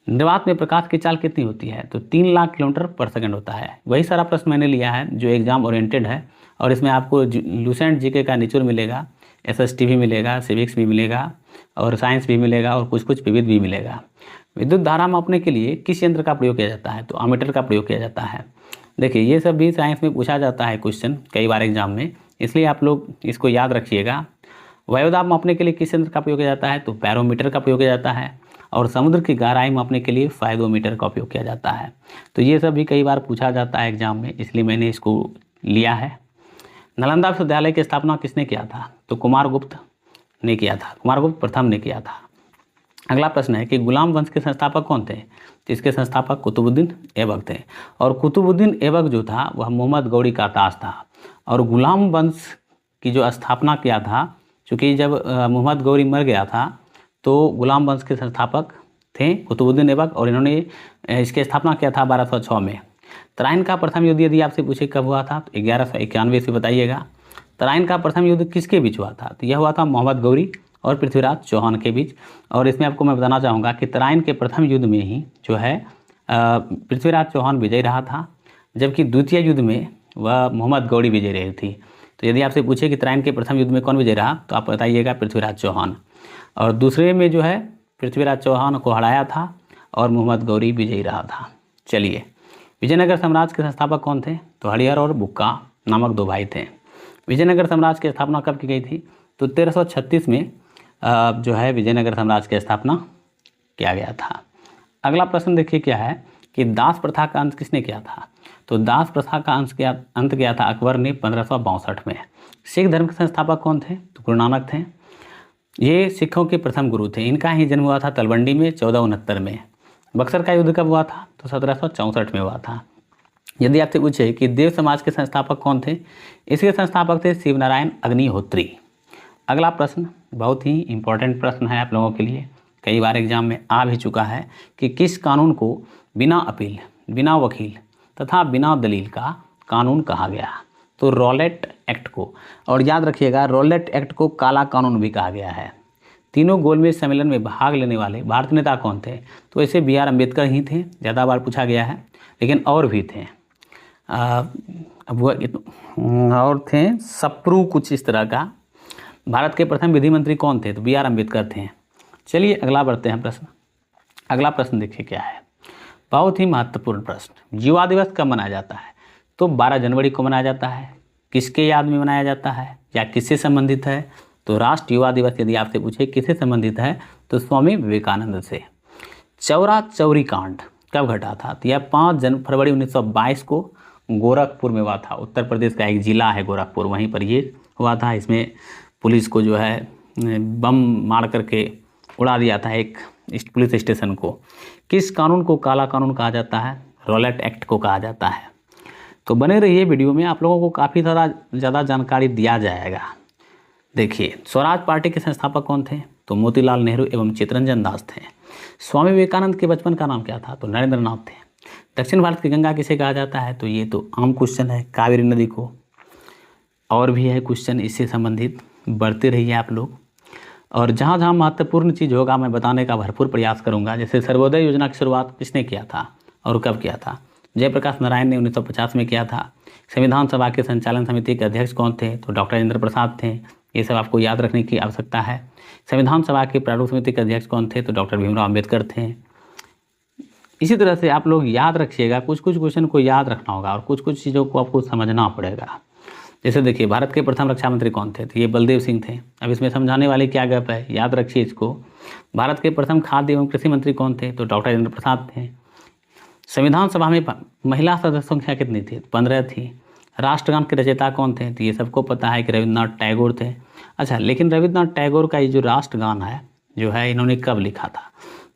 निर्वात में प्रकाश की चाल कितनी होती है? तो 3 लाख किलोमीटर पर सेकंड होता है। वही सारा प्रश्न मैंने लिया है जो एग्जाम ओरिएंटेड है, और इसमें आपको लूसेंट जीके का निचोड़ मिलेगा, एसएसटी भी मिलेगा, सिविक्स भी मिलेगा, और साइंस भी मिलेगा, और कुछ विविध भी मिलेगा। विद्युत धारा मापने के लिए किस यंत्र का प्रयोग किया जाता है? तो अमीटर का प्रयोग किया जाता है। देखिए ये सब भी साइंस में पूछा जाता है क्वेश्चन कई बार एग्जाम में, इसलिए आप लोग इसको याद रखिएगा। वायुदाब मापने के लिए किस यंत्र का उपयोग किया जाता है? तो बैरोमीटर का उपयोग किया जाता है। और समुद्र की गहराई मापने के लिए फाइडोमीटर का उपयोग किया जाता है। तो ये सब भी कई बार पूछा जाता है एग्जाम में, इसलिए मैंने इसको लिया है। नालंदा विश्वविद्यालय की स्थापना किसने किया था? तो कुमारगुप्त ने किया था, कुमारगुप्त प्रथम ने किया था। अगला प्रश्न है कि गुलाम वंश के संस्थापक कौन थे? तो इसके संस्थापक कुतुबुद्दीन ऐबक थे। और कुतुबुद्दीन ऐबक जो था वह मोहम्मद गौरी का ताज था। और गुलाम वंश की जो स्थापना किया था, चूँकि जब मोहम्मद गौरी मर गया था तो गुलाम वंश के संस्थापक थे कुतुबुद्दीन ऐबक, और इन्होंने इसकी स्थापना किया था 1206 में। तराइन का प्रथम युद्ध यदि आपसे पूछे कब हुआ था? तो 1191 से बताइएगा। तराइन का प्रथम युद्ध किसके बीच हुआ था? तो यह हुआ था मोहम्मद गौरी और पृथ्वीराज चौहान के बीच। और इसमें आपको मैं बताना चाहूँगा कि तराइन के प्रथम युद्ध में ही जो है पृथ्वीराज चौहान विजयी रहा था, जबकि द्वितीय युद्ध में वह मोहम्मद गौरी विजयी रही थी। तो यदि आपसे पूछे कि तराइन के प्रथम युद्ध में कौन विजयी रहा, तो आप बताइएगा पृथ्वीराज चौहान। और दूसरे में जो है पृथ्वीराज चौहान को हराया था और मोहम्मद गौरी विजयी रहा था। चलिए, विजयनगर साम्राज्य के संस्थापक कौन थे? तो हरिहर और बुक्का नामक दो भाई थे। विजयनगर साम्राज्य की स्थापना कब की गई थी? तो 1336 में जो है विजयनगर साम्राज्य की स्थापना किया गया था। अगला प्रश्न देखिए क्या है कि दास प्रथा का अंत किसने किया था? तो दास प्रथा का अंत किया था अकबर ने 1562 में। सिख धर्म के संस्थापक कौन थे? तो गुरु नानक थे। ये सिखों के प्रथम गुरु थे। इनका ही जन्म हुआ था तलवंडी में 1469 में। बक्सर का युद्ध कब हुआ था? तो 1764 में हुआ था। यदि आपसे पूछे कि देव समाज के संस्थापक कौन थे? इसके संस्थापक थे शिवनारायण अग्निहोत्री। अगला प्रश्न बहुत ही इम्पोर्टेंट प्रश्न है आप लोगों के लिए, कई बार एग्जाम में आ भी चुका है कि किस कानून को बिना अपील, बिना वकील तथा बिना दलील का कानून कहा गया? तो रॉलेट एक्ट को। और याद रखिएगा रॉलेट एक्ट को काला कानून भी कहा गया है। तीनों गोलमेज सम्मेलन में भाग लेने वाले भारतीय नेता कौन थे? तो ऐसे बी आर अम्बेडकर ही थे, ज़्यादा बार पूछा गया है, लेकिन और भी थे। अब वो और थे सप्रू कुछ इस तरह का। भारत के प्रथम विधि मंत्री कौन थे? तो बी आर अम्बेडकर थे। चलिए अगला बढ़ते हैं प्रश्न। अगला प्रश्न देखिए क्या है, बहुत ही महत्वपूर्ण प्रश्न। युवा दिवस कब मनाया जाता है? तो 12 जनवरी को मनाया जाता है। किसके याद में मनाया जाता है या किससे संबंधित है? तो राष्ट्रीय युवा दिवस यदि आपसे पूछे किससे संबंधित है, तो स्वामी विवेकानंद से। चौरा चौरी कांड कब घटा था? तो यह 5 फरवरी 1922 को गोरखपुर में हुआ था। उत्तर प्रदेश का एक जिला है गोरखपुर, वहीं पर ये हुआ था। इसमें पुलिस को जो है बम मार करके उड़ा दिया था एक पुलिस स्टेशन को। किस कानून को काला कानून कहा जाता है? रॉलेट एक्ट को कहा जाता है। तो बने रहिए वीडियो में, आप लोगों को काफ़ी ज़्यादा जानकारी दिया जाएगा। देखिए, स्वराज पार्टी के संस्थापक कौन थे? तो मोतीलाल नेहरू एवं चित्तरंजन दास थे। स्वामी विवेकानंद के बचपन का नाम क्या था? तो नरेंद्र नाथ थे। दक्षिण भारत की गंगा किसे कहा जाता है? तो ये तो आम क्वेश्चन है, कावेरी नदी को। और भी है क्वेश्चन इससे संबंधित, बढ़ते रहिए आप लोग। और जहाँ जहाँ महत्वपूर्ण चीज़ होगा मैं बताने का भरपूर प्रयास करूँगा। जैसे सर्वोदय योजना की शुरुआत किसने किया था और कब किया था? जयप्रकाश नारायण ने 1950 में किया था। संविधान सभा के संचालन समिति के अध्यक्ष कौन थे? तो डॉक्टर राजेंद्र प्रसाद थे। ये सब आपको याद रखने की आवश्यकता है। संविधान सभा के प्रारूप समिति के अध्यक्ष कौन थे? तो डॉक्टर भीमराव अम्बेडकर थे। इसी तरह से आप लोग याद रखिएगा, कुछ कुछ क्वेश्चन को याद रखना होगा और कुछ कुछ चीज़ों को आपको समझना पड़ेगा। जैसे देखिए, भारत के प्रथम रक्षा मंत्री कौन थे? तो ये बलदेव सिंह थे। अब इसमें समझाने वाली क्या गप है, याद रखिए इसको। भारत के प्रथम खाद्य एवं कृषि मंत्री कौन थे? तो डॉक्टर राजेंद्र प्रसाद थे। संविधान सभा में महिला सदस्य संख्या कितनी थी? 15 थी। राष्ट्रगान के रचयिता कौन थे? तो ये सबको पता है कि रविन्द्रनाथ टैगोर थे। अच्छा, लेकिन रविन्द्रनाथ टैगोर का ये जो राष्ट्रगान है जो है इन्होंने कब लिखा था?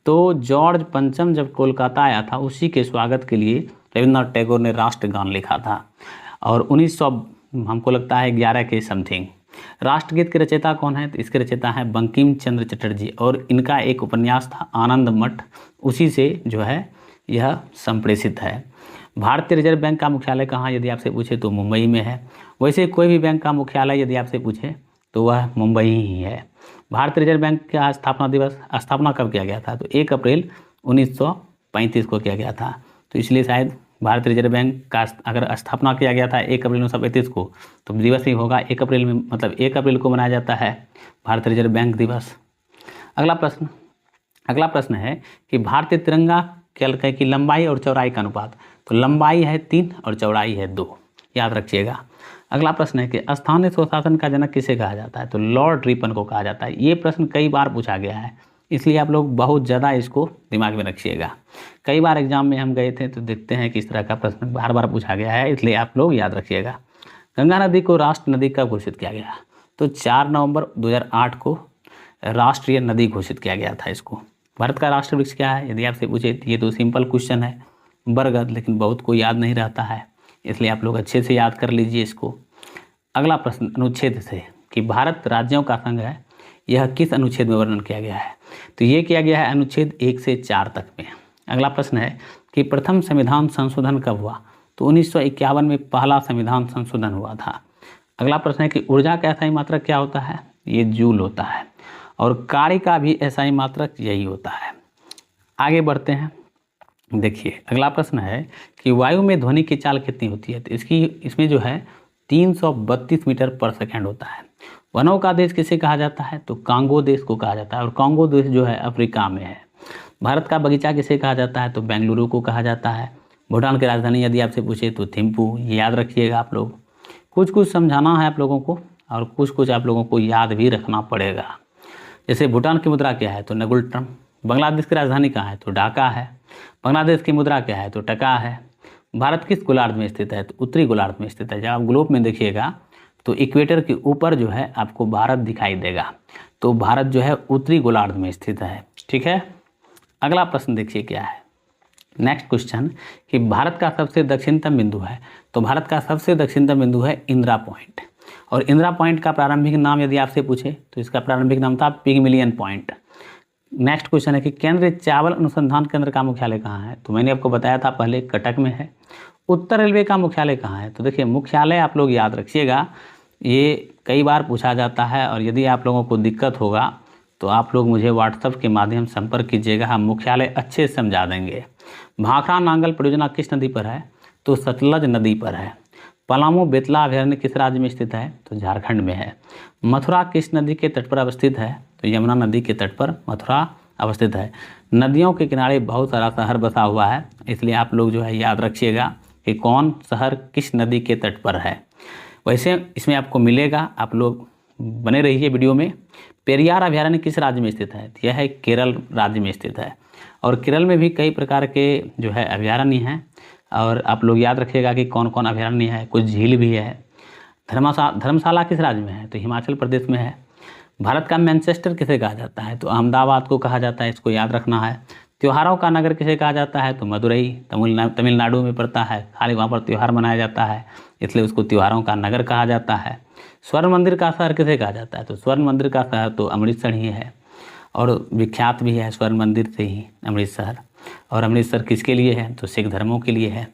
तो जॉर्ज पंचम जब कोलकाता आया था उसी के स्वागत के लिए रविन्द्रनाथ टैगोर ने राष्ट्रगान लिखा था, और 1900 हमको लगता है 11 के समथिंग। राष्ट्रगीत के रचयिता कौन है? तो इसके रचयिता हैं बंकिम चंद्र चटर्जी, और इनका एक उपन्यास था आनंद मठ, उसी से जो है यह संप्रेषित है। भारतीय रिजर्व बैंक का मुख्यालय कहाँ यदि आपसे पूछे तो मुंबई में है। वैसे कोई भी बैंक का मुख्यालय यदि आपसे पूछे तो वह मुंबई ही है। भारतीय रिजर्व बैंक का स्थापना कब किया गया था? तो 1 अप्रैल 1935 को किया गया था। तो इसलिए शायद भारतीय रिजर्व बैंक का अगर स्थापना किया गया था 1 अप्रैल 1935 को, तो दिवस ही होगा 1 अप्रैल में, मतलब 1 अप्रैल को मनाया जाता है भारतीय रिजर्व बैंक दिवस। अगला प्रश्न है कि भारतीय तिरंगा की लंबाई और चौड़ाई का अनुपात। तो लंबाई है 3 और चौड़ाई है 2, याद रखिएगा। अगला प्रश्न है कि स्थानीय स्वशासन का जनक किसे कहा जाता है? तो लॉर्ड रिपन को कहा जाता है। ये प्रश्न कई बार पूछा गया है, इसलिए आप लोग बहुत ज़्यादा इसको दिमाग में रखिएगा। कई बार एग्जाम में हम गए थे तो देखते हैं कि इस तरह का प्रश्न बार बार पूछा गया है, इसलिए आप लोग याद रखिएगा। गंगा नदी को राष्ट्र नदी कब घोषित किया गया? तो 4 नवंबर 2008 को राष्ट्रीय नदी घोषित किया गया था इसको। भारत का राष्ट्र वृक्ष क्या है? यदि आपसे पूछे तो ये तो सिंपल क्वेश्चन है, बरगद, लेकिन बहुत को याद नहीं रहता है, इसलिए आप लोग अच्छे से याद कर लीजिए इसको। अगला प्रश्न अनुच्छेद से कि भारत राज्यों का संघ है, यह किस अनुच्छेद में वर्णन किया गया है? तो ये किया गया है अनुच्छेद 1 से 4 तक में। अगला प्रश्न है कि प्रथम संविधान संशोधन कब हुआ? तो 1951 में पहला संविधान संशोधन हुआ था। अगला प्रश्न है कि ऊर्जा का एसआई मात्रक क्या होता है? ये जूल होता है। और कार्य का भी एसआई मात्रक यही होता है। आगे बढ़ते हैं। देखिए अगला प्रश्न है कि वायु में ध्वनि की चाल कितनी होती है? तो इसमें जो है 332 मीटर पर सेकेंड होता है। वनों का देश किसे कहा जाता है? तो कांगो देश को कहा जाता है, और कांगो देश जो है अफ्रीका में है। भारत का बगीचा किसे कहा जाता है? तो बेंगलुरु को कहा जाता है। भूटान की राजधानी यदि आपसे पूछे तो थिम्पू, ये याद रखिएगा आप लोग। कुछ कुछ समझाना है आप लोगों को, और कुछ कुछ आप लोगों को याद भी रखना पड़ेगा। जैसे भूटान की मुद्रा क्या है? तो नगुल्ट्रम। बांग्लादेश की राजधानी कहाँ है? तो ढाका है। बांग्लादेश की मुद्रा क्या है? तो टका है। भारत किस गोलार्ध में स्थित है? तो उत्तरी गोलार्ध में स्थित है। जब आप ग्लोब में देखिएगा तो इक्वेटर के ऊपर जो है आपको भारत दिखाई देगा, तो भारत जो है उत्तरी गोलार्ध में स्थित है। ठीक है। अगला प्रश्न देखिए क्या है। नेक्स्ट क्वेश्चन कि भारत का सबसे दक्षिणतम बिंदु है? तो भारत का सबसे दक्षिणतम बिंदु है इंदिरा पॉइंट। और इंदिरा पॉइंट का प्रारंभिक नाम यदि आपसे पूछे तो इसका प्रारंभिक नाम था पिगमिलियन पॉइंट। नेक्स्ट क्वेश्चन है कि केंद्रीय चावल अनुसंधान केंद्र का मुख्यालय कहाँ है? तो मैंने आपको बताया था पहले, कटक में है। उत्तर रेलवे का मुख्यालय कहाँ है? तो देखिए मुख्यालय आप लोग याद रखिएगा, ये कई बार पूछा जाता है, और यदि आप लोगों को दिक्कत होगा तो आप लोग मुझे व्हाट्सएप के माध्यम से संपर्क कीजिएगा, हम मुख्यालय अच्छे से समझा देंगे। भाखड़ा नांगल परियोजना किस नदी पर है? तो सतलज नदी पर है। पलामू बेतला अभयारण्य किस राज्य में स्थित है? तो झारखंड में है। मथुरा किस नदी के तट पर अवस्थित है? तो यमुना नदी के तट पर मथुरा अवस्थित है। नदियों के किनारे बहुत सारा शहर बसा हुआ है, इसलिए आप लोग जो है याद रखिएगा कि कौन शहर किस नदी के तट पर है। वैसे इसमें आपको मिलेगा, आप लोग बने रहिए वीडियो में। पेरियार अभयारण्य किस राज्य में स्थित है? यह है केरल राज्य में स्थित है। और केरल में भी कई प्रकार के जो है अभयारण्य हैं, और आप लोग याद रखिएगा कि कौन कौन अभयारण्य है। कुछ झील भी है। धर्मशाला किस राज्य में है? तो हिमाचल प्रदेश में है। भारत का मैनचेस्टर किसे कहा जाता है? तो अहमदाबाद को कहा जाता है, इसको याद रखना है। त्योहारों का नगर किसे कहा जाता है? तो मदुरई तमिलनाडु में पड़ता है, खाली वहाँ पर त्यौहार मनाया जाता है, इसलिए उसको त्योहारों का नगर कहा जाता है। स्वर्ण मंदिर का शहर किसे कहा जाता है? तो स्वर्ण मंदिर का शहर तो अमृतसर ही है, और विख्यात भी है स्वर्ण मंदिर से ही अमृतसर। और अमृतसर किसके लिए है? तो सिख धर्मों के लिए है।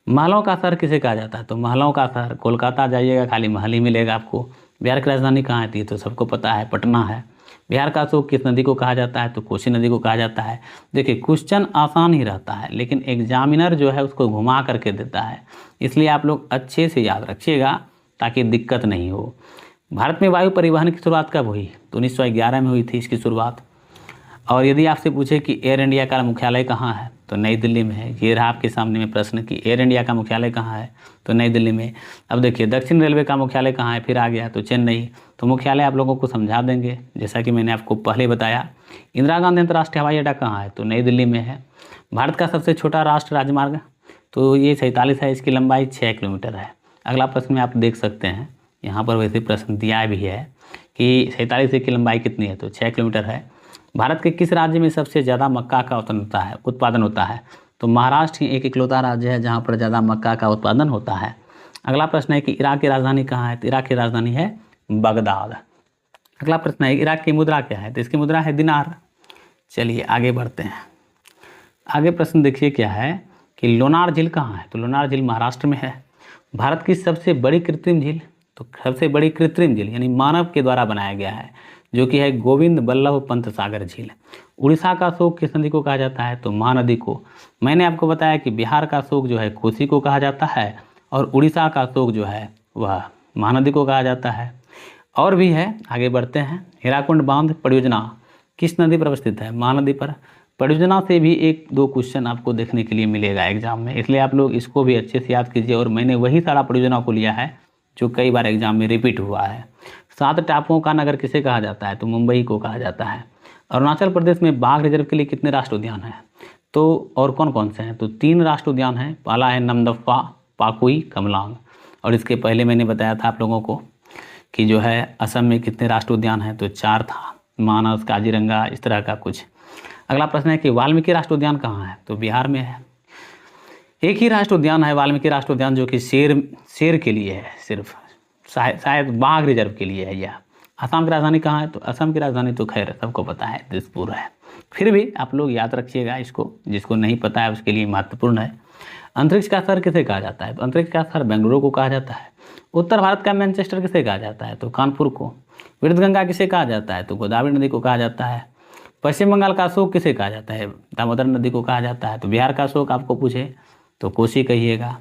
महलों का शहर किसे कहा जाता है? तो महलों का शहर कोलकाता जाइएगा खाली महल ही मिलेगा आपको। बिहार की राजधानी कहाँ है? तो सबको पता है, पटना है। बिहार का अशोक किस नदी को कहा जाता है? तो कोसी नदी को कहा जाता है। देखिए क्वेश्चन आसान ही रहता है, लेकिन एग्जामिनर जो है उसको घुमा करके देता है, इसलिए आप लोग अच्छे से याद रखिएगा ताकि दिक्कत नहीं हो। भारत में वायु परिवहन की शुरुआत कब हुई? तो 1911 में हुई थी इसकी शुरुआत। और यदि आपसे पूछे कि एयर इंडिया का मुख्यालय कहाँ है? तो नई दिल्ली में है। ये रहा आपके सामने में प्रश्न कि एयर इंडिया का मुख्यालय कहाँ है? तो नई दिल्ली में। अब देखिए दक्षिण रेलवे का मुख्यालय कहाँ है? फिर आ गया तो चेन्नई। तो मुख्यालय आप लोगों को समझा देंगे, जैसा कि मैंने आपको पहले बताया। इंदिरा गांधी अंतर्राष्ट्रीय हवाई अड्डा कहाँ है? तो नई दिल्ली में है। भारत का सबसे छोटा राष्ट्रीय राजमार्ग? तो ये 47 है, इसकी लंबाई 6 किलोमीटर है। अगला प्रश्न में आप देख सकते हैं, यहाँ पर वैसे प्रश्न दिया भी है कि 47 की लंबाई कितनी है? तो 6 किलोमीटर है। भारत के किस राज्य में सबसे ज़्यादा मक्का का उत्पादन होता है? तो महाराष्ट्र ही एक इकलौता राज्य है जहाँ पर ज़्यादा मक्का का उत्पादन होता है। अगला प्रश्न है कि इराक की राजधानी कहाँ है? तो इराक की राजधानी है बगदाद। अगला प्रश्न है इराक की मुद्रा क्या है? तो इसकी मुद्रा है दिनार। चलिए आगे बढ़ते हैं। आगे प्रश्न देखिए क्या है कि लोनार झील कहाँ है? तो लोनार झील महाराष्ट्र में है। भारत की सबसे बड़ी कृत्रिम झील? तो सबसे बड़ी कृत्रिम झील यानी मानव के द्वारा बनाया गया है, जो कि है गोविंद बल्लभ पंत सागर झील। उड़ीसा का अशोक किस नदी को कहा जाता है? तो महानदी को। मैंने आपको बताया कि बिहार का अशोक जो है कोसी को कहा जाता है, और उड़ीसा का अशोक जो है वह महानदी को कहा जाता है। और भी है, आगे बढ़ते हैं। हीराकुंड बांध परियोजना किस नदी पर अवस्थित है? महानदी पर। परियोजना से भी 1-2 क्वेश्चन आपको देखने के लिए मिलेगा एग्जाम में, इसलिए आप लोग इसको भी अच्छे से याद कीजिए। और मैंने वही सारा परियोजना को लिया है जो कई बार एग्जाम में रिपीट हुआ है। 7 टापुओं का नगर किसे कहा जाता है? तो मुंबई को कहा जाता है। अरुणाचल प्रदेश में बाघ रिजर्व के लिए कितने राष्ट्रीय उद्यान हैं? तो और कौन कौन से हैं? तो 3 राष्ट्रीय उद्यान हैं। पहला है नमदफा, पाकुई, कमलांग। और इसके पहले मैंने बताया था आप लोगों को कि जो है असम में कितने राष्ट्रीय उद्यान हैं? तो 4 था, मानस, काजीरंगा, इस तरह का कुछ। अगला प्रश्न है कि वाल्मीकि राष्ट्रीय उद्यान कहाँ है? तो बिहार में है। एक ही राष्ट्रीय उद्यान है वाल्मीकि राष्ट्रीय उद्यान जो कि शेर के लिए है, सिर्फ शायद बाघ रिजर्व के लिए है यह। असम की राजधानी कहाँ है? तो असम की राजधानी तो खैर सबको पता है, दिसपुर है। फिर भी आप लोग याद रखिएगा इसको, जिसको नहीं पता है उसके लिए महत्वपूर्ण है। अंतरिक्ष का शहर किसे कहा जाता है? तो अंतरिक्ष का शहर बेंगलुरु को कहा जाता है। उत्तर भारत का मैनचेस्टर किसे कहा जाता है? तो कानपुर को। विरधगंगा किसे कहा जाता है? तो गोदावरी नदी को कहा जाता है। पश्चिम बंगाल का अशोक किसे कहा जाता है? दामोदर नदी को कहा जाता है। तो बिहार का अशोक आपको पूछे तो कोसी कहिएगा।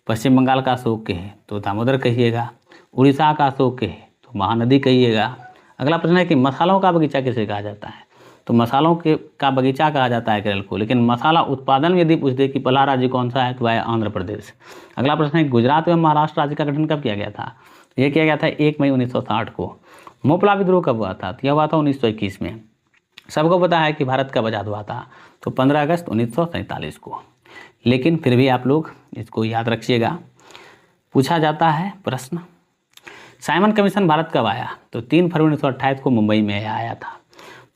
पश्चिम बंगाल का अशोक के है तो दामोदर कहिएगा। उड़ीसा का अशोक के है तो महानदी कहिएगा। अगला प्रश्न है कि मसालों का बगीचा किसे कहा जाता है? तो मसालों का बगीचा कहा जाता है केरल को। लेकिन मसाला उत्पादन में यदि पूछ दे कि पहला राज्य कौन सा है तो वह है आंध्र प्रदेश। अगला प्रश्न है गुजरात एवं महाराष्ट्र राज्य का गठन कब किया गया था? यह किया गया था 1 मई 1960 को। मोपला विद्रोह कब हुआ था? तो यह हुआ था 1921 में। सबको पता है कि भारत कब आज़ाद हुआ था? तो 15 अगस्त 1947 को। लेकिन फिर भी आप लोग इसको याद रखिएगा, पूछा जाता है प्रश्न। साइमन कमीशन भारत कब आया? तो 3 फरवरी 1928 को मुंबई में आया था।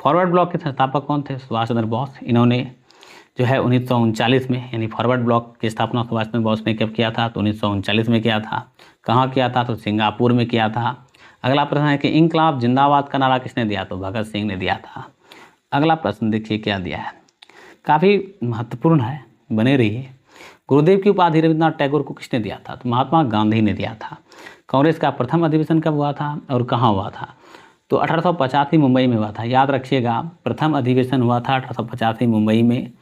फॉरवर्ड ब्लॉक के संस्थापक कौन थे? सुभाष चंद्र बोस। इन्होंने जो है 1939 में, यानी फॉरवर्ड ब्लॉक की स्थापना सुभाष चंद्र बोस ने कब किया था? तो 1939 में किया था। कहाँ किया था? तो सिंगापुर में किया था। अगला प्रश्न है कि इंकलाब जिंदाबाद का नारा किसने दिया? तो भगत सिंह ने दिया था। अगला प्रश्न देखिए क्या दिया है, काफ़ी महत्वपूर्ण है, बने रहिए। गुरुदेव की उपाधि रविन्द्रनाथ टैगोर को किसने दिया था? तो महात्मा गांधी ने दिया था। कांग्रेस का प्रथम अधिवेशन कब हुआ था और कहाँ हुआ था? तो 1885 मुंबई में हुआ था। याद रखिएगा, प्रथम अधिवेशन हुआ था 1885 मुंबई में,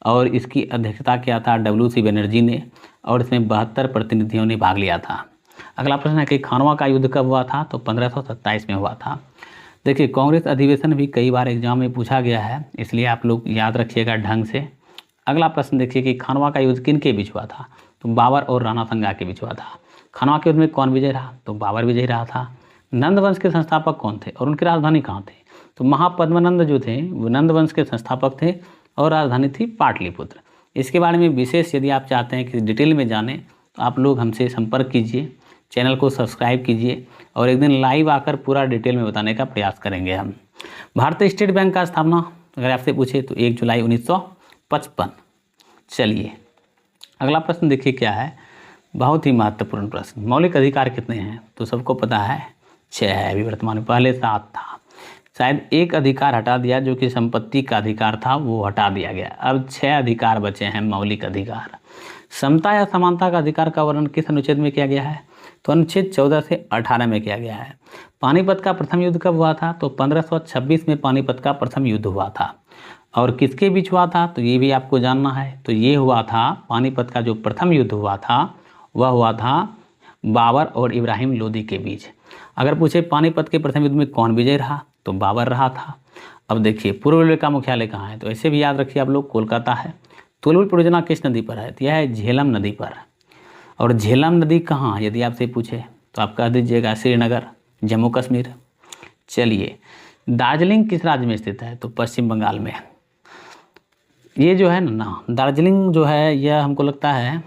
और इसकी अध्यक्षता किया था WC बनर्जी ने, और इसमें 72 प्रतिनिधियों ने भाग लिया था। अगला प्रश्न है कि खानवा का युद्ध कब हुआ था? तो 1527 में हुआ था। देखिए, कांग्रेस अधिवेशन भी कई बार एग्जाम में पूछा गया है, इसलिए आप लोग याद रखिएगा ढंग से। अगला प्रश्न देखिए कि खानवा का युद्ध किन के बीच हुआ था? तो बाबर और राणा संगा के बीच हुआ था। खानवा के युद्ध में कौन विजय रहा? तो बाबर विजयी रहा था। नंद वंश के संस्थापक कौन थे और उनकी राजधानी कहाँ थी? तो महापद्मनंद जो थे वो नंद वंश के संस्थापक थे और राजधानी थी पाटलिपुत्र। इसके बारे में विशेष यदि आप चाहते हैं कि डिटेल में जानें तो आप लोग हमसे संपर्क कीजिए, चैनल को सब्सक्राइब कीजिए, और एक दिन लाइव आकर पूरा डिटेल में बताने का प्रयास करेंगे हम। भारतीय स्टेट बैंक का स्थापना अगर आपसे पूछे तो 1 जुलाई 1955। चलिए अगला प्रश्न देखिए क्या है, बहुत ही महत्वपूर्ण प्रश्न। मौलिक अधिकार कितने हैं? तो सबको पता है 6 है अभी वर्तमान में, पहले 7 था। शायद एक अधिकार हटा दिया जो कि संपत्ति का अधिकार था, वो हटा दिया गया। अब 6 अधिकार बचे हैं मौलिक अधिकार। समता या समानता का अधिकार का वर्णन किस अनुच्छेद में किया गया है? तो अनुच्छेद 14 से 18 में किया गया है। पानीपत का प्रथम युद्ध कब हुआ था? तो 1526 में पानीपत का प्रथम युद्ध हुआ था। और किसके बीच हुआ था? तो ये भी आपको जानना है। तो ये हुआ था, पानीपत का जो प्रथम युद्ध हुआ था वह हुआ था बाबर और इब्राहिम लोदी के बीच। अगर पूछे पानीपत के प्रथम युद्ध में कौन विजय रहा? तो बाबर रहा था। अब देखिए पूर्व रेलवे का मुख्यालय कहाँ है? तो ऐसे भी याद रखिए आप लोग, कोलकाता है। तुलुल परियोजना किस नदी पर है? तो यह है झेलम नदी पर। और झेलम नदी कहाँ, यदि आपसे पूछे तो आप कह दीजिएगा श्रीनगर, जम्मू कश्मीर। चलिए, दार्जिलिंग किस राज्य में स्थित है? तो पश्चिम बंगाल में। ये जो है ना दार्जिलिंग जो है, यह हमको लगता है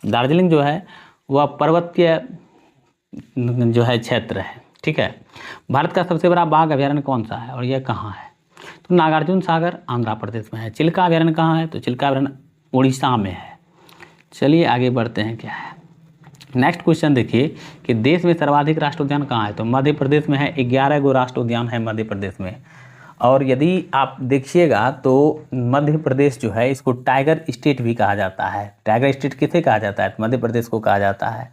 दार्जिलिंग जो है वह पर्वतीय जो है क्षेत्र है, ठीक है। भारत का सबसे बड़ा बाघ अभयारण्य कौन सा है और यह कहाँ है? तो नागार्जुन सागर आंध्र प्रदेश में है। चिल्का अभयारण्य कहाँ है? तो चिल्का अभयारण्य उड़ीसा में है। चलिए आगे बढ़ते हैं, क्या है नेक्स्ट क्वेश्चन देखिए कि देश में सर्वाधिक राष्ट्रीय उद्यान कहाँ है? तो मध्य प्रदेश में है। 11 गो राष्ट्रीय उद्यान है मध्य प्रदेश में। और यदि आप देखिएगा तो मध्य प्रदेश जो है इसको टाइगर स्टेट भी कहा जाता है। टाइगर स्टेट किसे कहा जाता है? मध्य प्रदेश को कहा जाता है।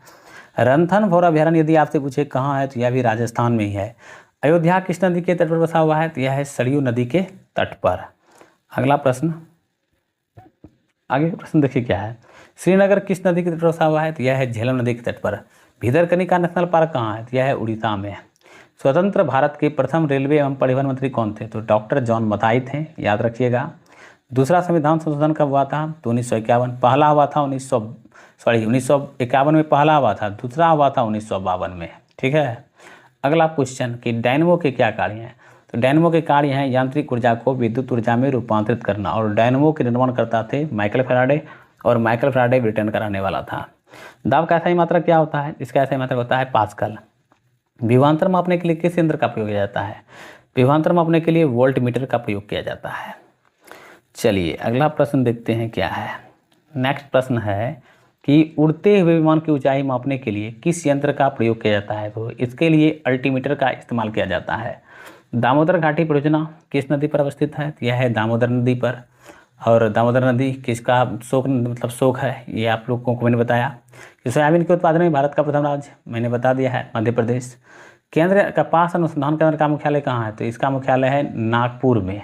रणथंभौर अभयारण्य यदि आपसे पूछे कहाँ है? तो यह भी राजस्थान में ही है। अयोध्या किस नदी के तट पर बसा हुआ है? तो यह है सरयू नदी के तट पर। अगला प्रश्न, आगे प्रश्न देखिए क्या है, श्रीनगर किस नदी के तट पर बसा हुआ है? तो यह है झेलम नदी के तट पर। भीतरकनिका नेशनल पार्क कहाँ है? तो यह है उड़ीसा में। स्वतंत्र भारत के प्रथम रेलवे एवं परिवहन मंत्री कौन थे? तो डॉक्टर जॉन मथाई थे, याद रखिएगा। दूसरा संविधान संशोधन कब हुआ था? तो 1951। पहला हुआ था 1951 में पहला हुआ था, दूसरा हुआ था 1952 में। ठीक है। अगला क्वेश्चन कि डायनमो के क्या कार्य हैं? तो डायनमो के कार्य हैं यांत्रिक ऊर्जा को विद्युत ऊर्जा में रूपांतरित करना, और डायनमो के निर्माण करता थे माइकल फैराडे, और माइकल फैराडे ब्रिटेन का रहने वाला था। दाब का SI मात्रक क्या होता है? इसका SI मात्रक होता है पास्कल। विभवांतर मापने के लिए किस यंत्र का प्रयोग किया जाता है? विभवांतर मापने के लिए वोल्ट मीटर का प्रयोग किया जाता है। चलिए अगला प्रश्न देखते हैं क्या है। नेक्स्ट प्रश्न है कि उड़ते हुए विमान की ऊंचाई मापने के लिए किस यंत्र का प्रयोग किया जाता है? तो इसके लिए अल्टीमीटर का इस्तेमाल किया जाता है। दामोदर घाटी परियोजना किस नदी पर अवस्थित है? यह है दामोदर नदी पर। और दामोदर नदी किसका शोक है, ये आप लोगों को मैंने बताया। कि सोयाबीन के उत्पादन में भारत का प्रथम राज्य मैंने बता दिया है, मध्य प्रदेश। केंद्रीय कपास अनुसंधान केंद्र का मुख्यालय कहाँ है? तो इसका मुख्यालय है नागपुर में।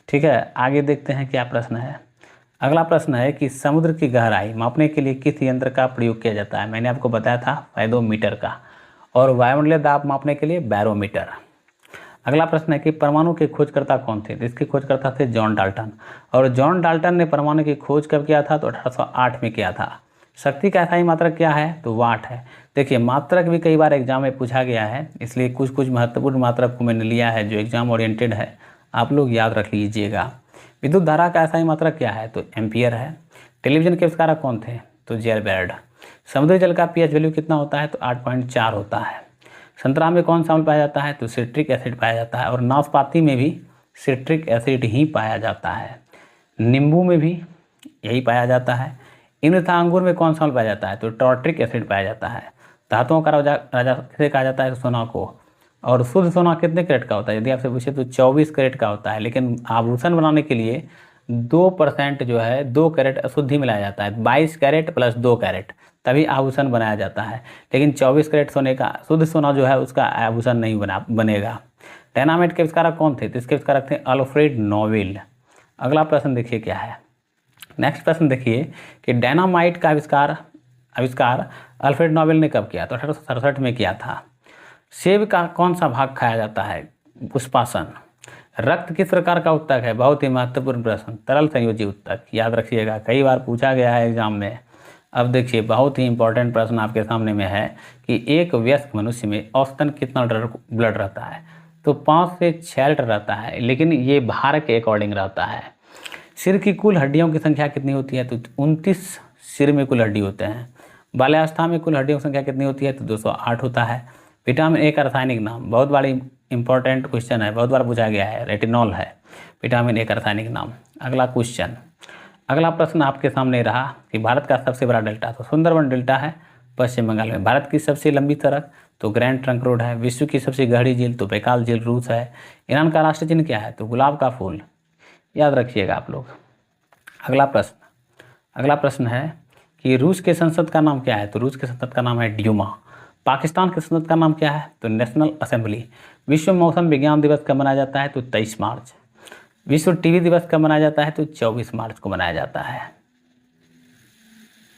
ठीक है, आगे देखते हैं क्या प्रश्न है। अगला प्रश्न है कि समुद्र की गहराई मापने के लिए किस यंत्र का प्रयोग किया जाता है? मैंने आपको बताया था फाइडोमीटर का। और वायुमंडलीय दाब मापने के लिए बैरोमीटर। अगला प्रश्न है कि परमाणु के खोजकर्ता कौन थे? तो इसके खोजकर्ता थे जॉन डाल्टन। और जॉन डाल्टन ने परमाणु की खोज कब किया था? तो 1808 में किया था। शक्ति का SI मात्रक क्या है? तो वाट है। देखिए मात्रक भी कई बार एग्जाम में पूछा गया है, इसलिए कुछ कुछ महत्वपूर्ण मात्रक को मैंने लिया है जो एग्जाम ओरिएंटेड है, आप लोग याद रख लीजिएगा। विद्युत धारा का SI मात्रक क्या है? तो एम्पियर है। टेलीविजन के आविष्कारक कौन थे? तो जेल बेर्ड। समुद्री जल का pH वैल्यू कितना होता है? तो 8.4 होता है। संतरा में कौन सा अम्ल पाया जाता है? तो सिट्रिक एसिड पाया जाता है। और नाशपाती में भी सिट्रिक एसिड ही पाया जाता है। नींबू में भी यही पाया जाता है। इम्र तथा अंगूर में कौन सा अम्ल पाया जाता है? तो टार्ट्रिक एसिड पाया जाता है। धातुओं का राजा किसे कहा जाता है? तो सोना को। और शुद्ध सोना कितने कैरेट का होता है? यदि आपसे पूछे तो 24 कैरेट का होता है, लेकिन आभूषण बनाने के लिए 2% जो है 2 कैरेट अशुद्धि मिलाया जाता है। 22 कैरेट प्लस 2 कैरेट तभी आभूषण बनाया जाता है, लेकिन 24 कैरेट सोने का शुद्ध सोना जो है उसका आभूषण नहीं बनेगा। डायनामाइट के आविष्कारक कौन थे? तो इसके आविष्कारक थे अल्फ्रेड नोबेल। अगला प्रश्न देखिए क्या है। नेक्स्ट प्रश्न देखिए कि डायनामाइट का आविष्कार अल्फ्रेड नोबेल ने कब किया? तो 1867 में किया था। सेब का कौन सा भाग खाया जाता है? पुष्पासन। रक्त किस प्रकार का उत्तक है? बहुत ही महत्वपूर्ण प्रश्न, तरल संयोजी उत्तक, याद रखिएगा, कई बार पूछा गया है एग्जाम में। अब देखिए बहुत ही इंपॉर्टेंट प्रश्न आपके सामने में है कि एक वयस्क मनुष्य में औसतन कितना ब्लड रहता है? तो 5 से 6 लीटर रहता है, लेकिन ये भार के अकॉर्डिंग रहता है। सिर की कुल हड्डियों की संख्या कितनी होती है? तो 29 सिर में कुल हड्डी होते हैं। बाल्यावस्था में कुल हड्डियों की संख्या कितनी होती है? तो 208 होता है। विटामिन ए का रासायनिक नाम, बहुत बड़ी इंपॉर्टेंट क्वेश्चन है, बहुत बार पूछा गया है, रेटिनॉल है विटामिन ए का रासायनिक नाम। अगला क्वेश्चन, अगला प्रश्न आपके सामने रहा कि भारत का सबसे बड़ा डेल्टा, तो सुंदरबन डेल्टा है पश्चिम बंगाल में। भारत की सबसे लंबी सड़क तो ग्रैंड ट्रंक रोड है। विश्व की सबसे गहरी झील तो बैकाल झील रूस है। ईरान का राष्ट्रीय चिन्ह क्या है? तो गुलाब का फूल, याद रखिएगा आप लोग। अगला प्रश्न है कि रूस के संसद का नाम क्या है? तो रूस के संसद का नाम है ड्यूमा। पाकिस्तान के संसद का नाम क्या है? तो नेशनल असेंबली। विश्व मौसम विज्ञान दिवस कब मनाया जाता है? तो 23 मार्च। विश्व टीवी दिवस कब मनाया जाता है? तो 24 मार्च को मनाया जाता है।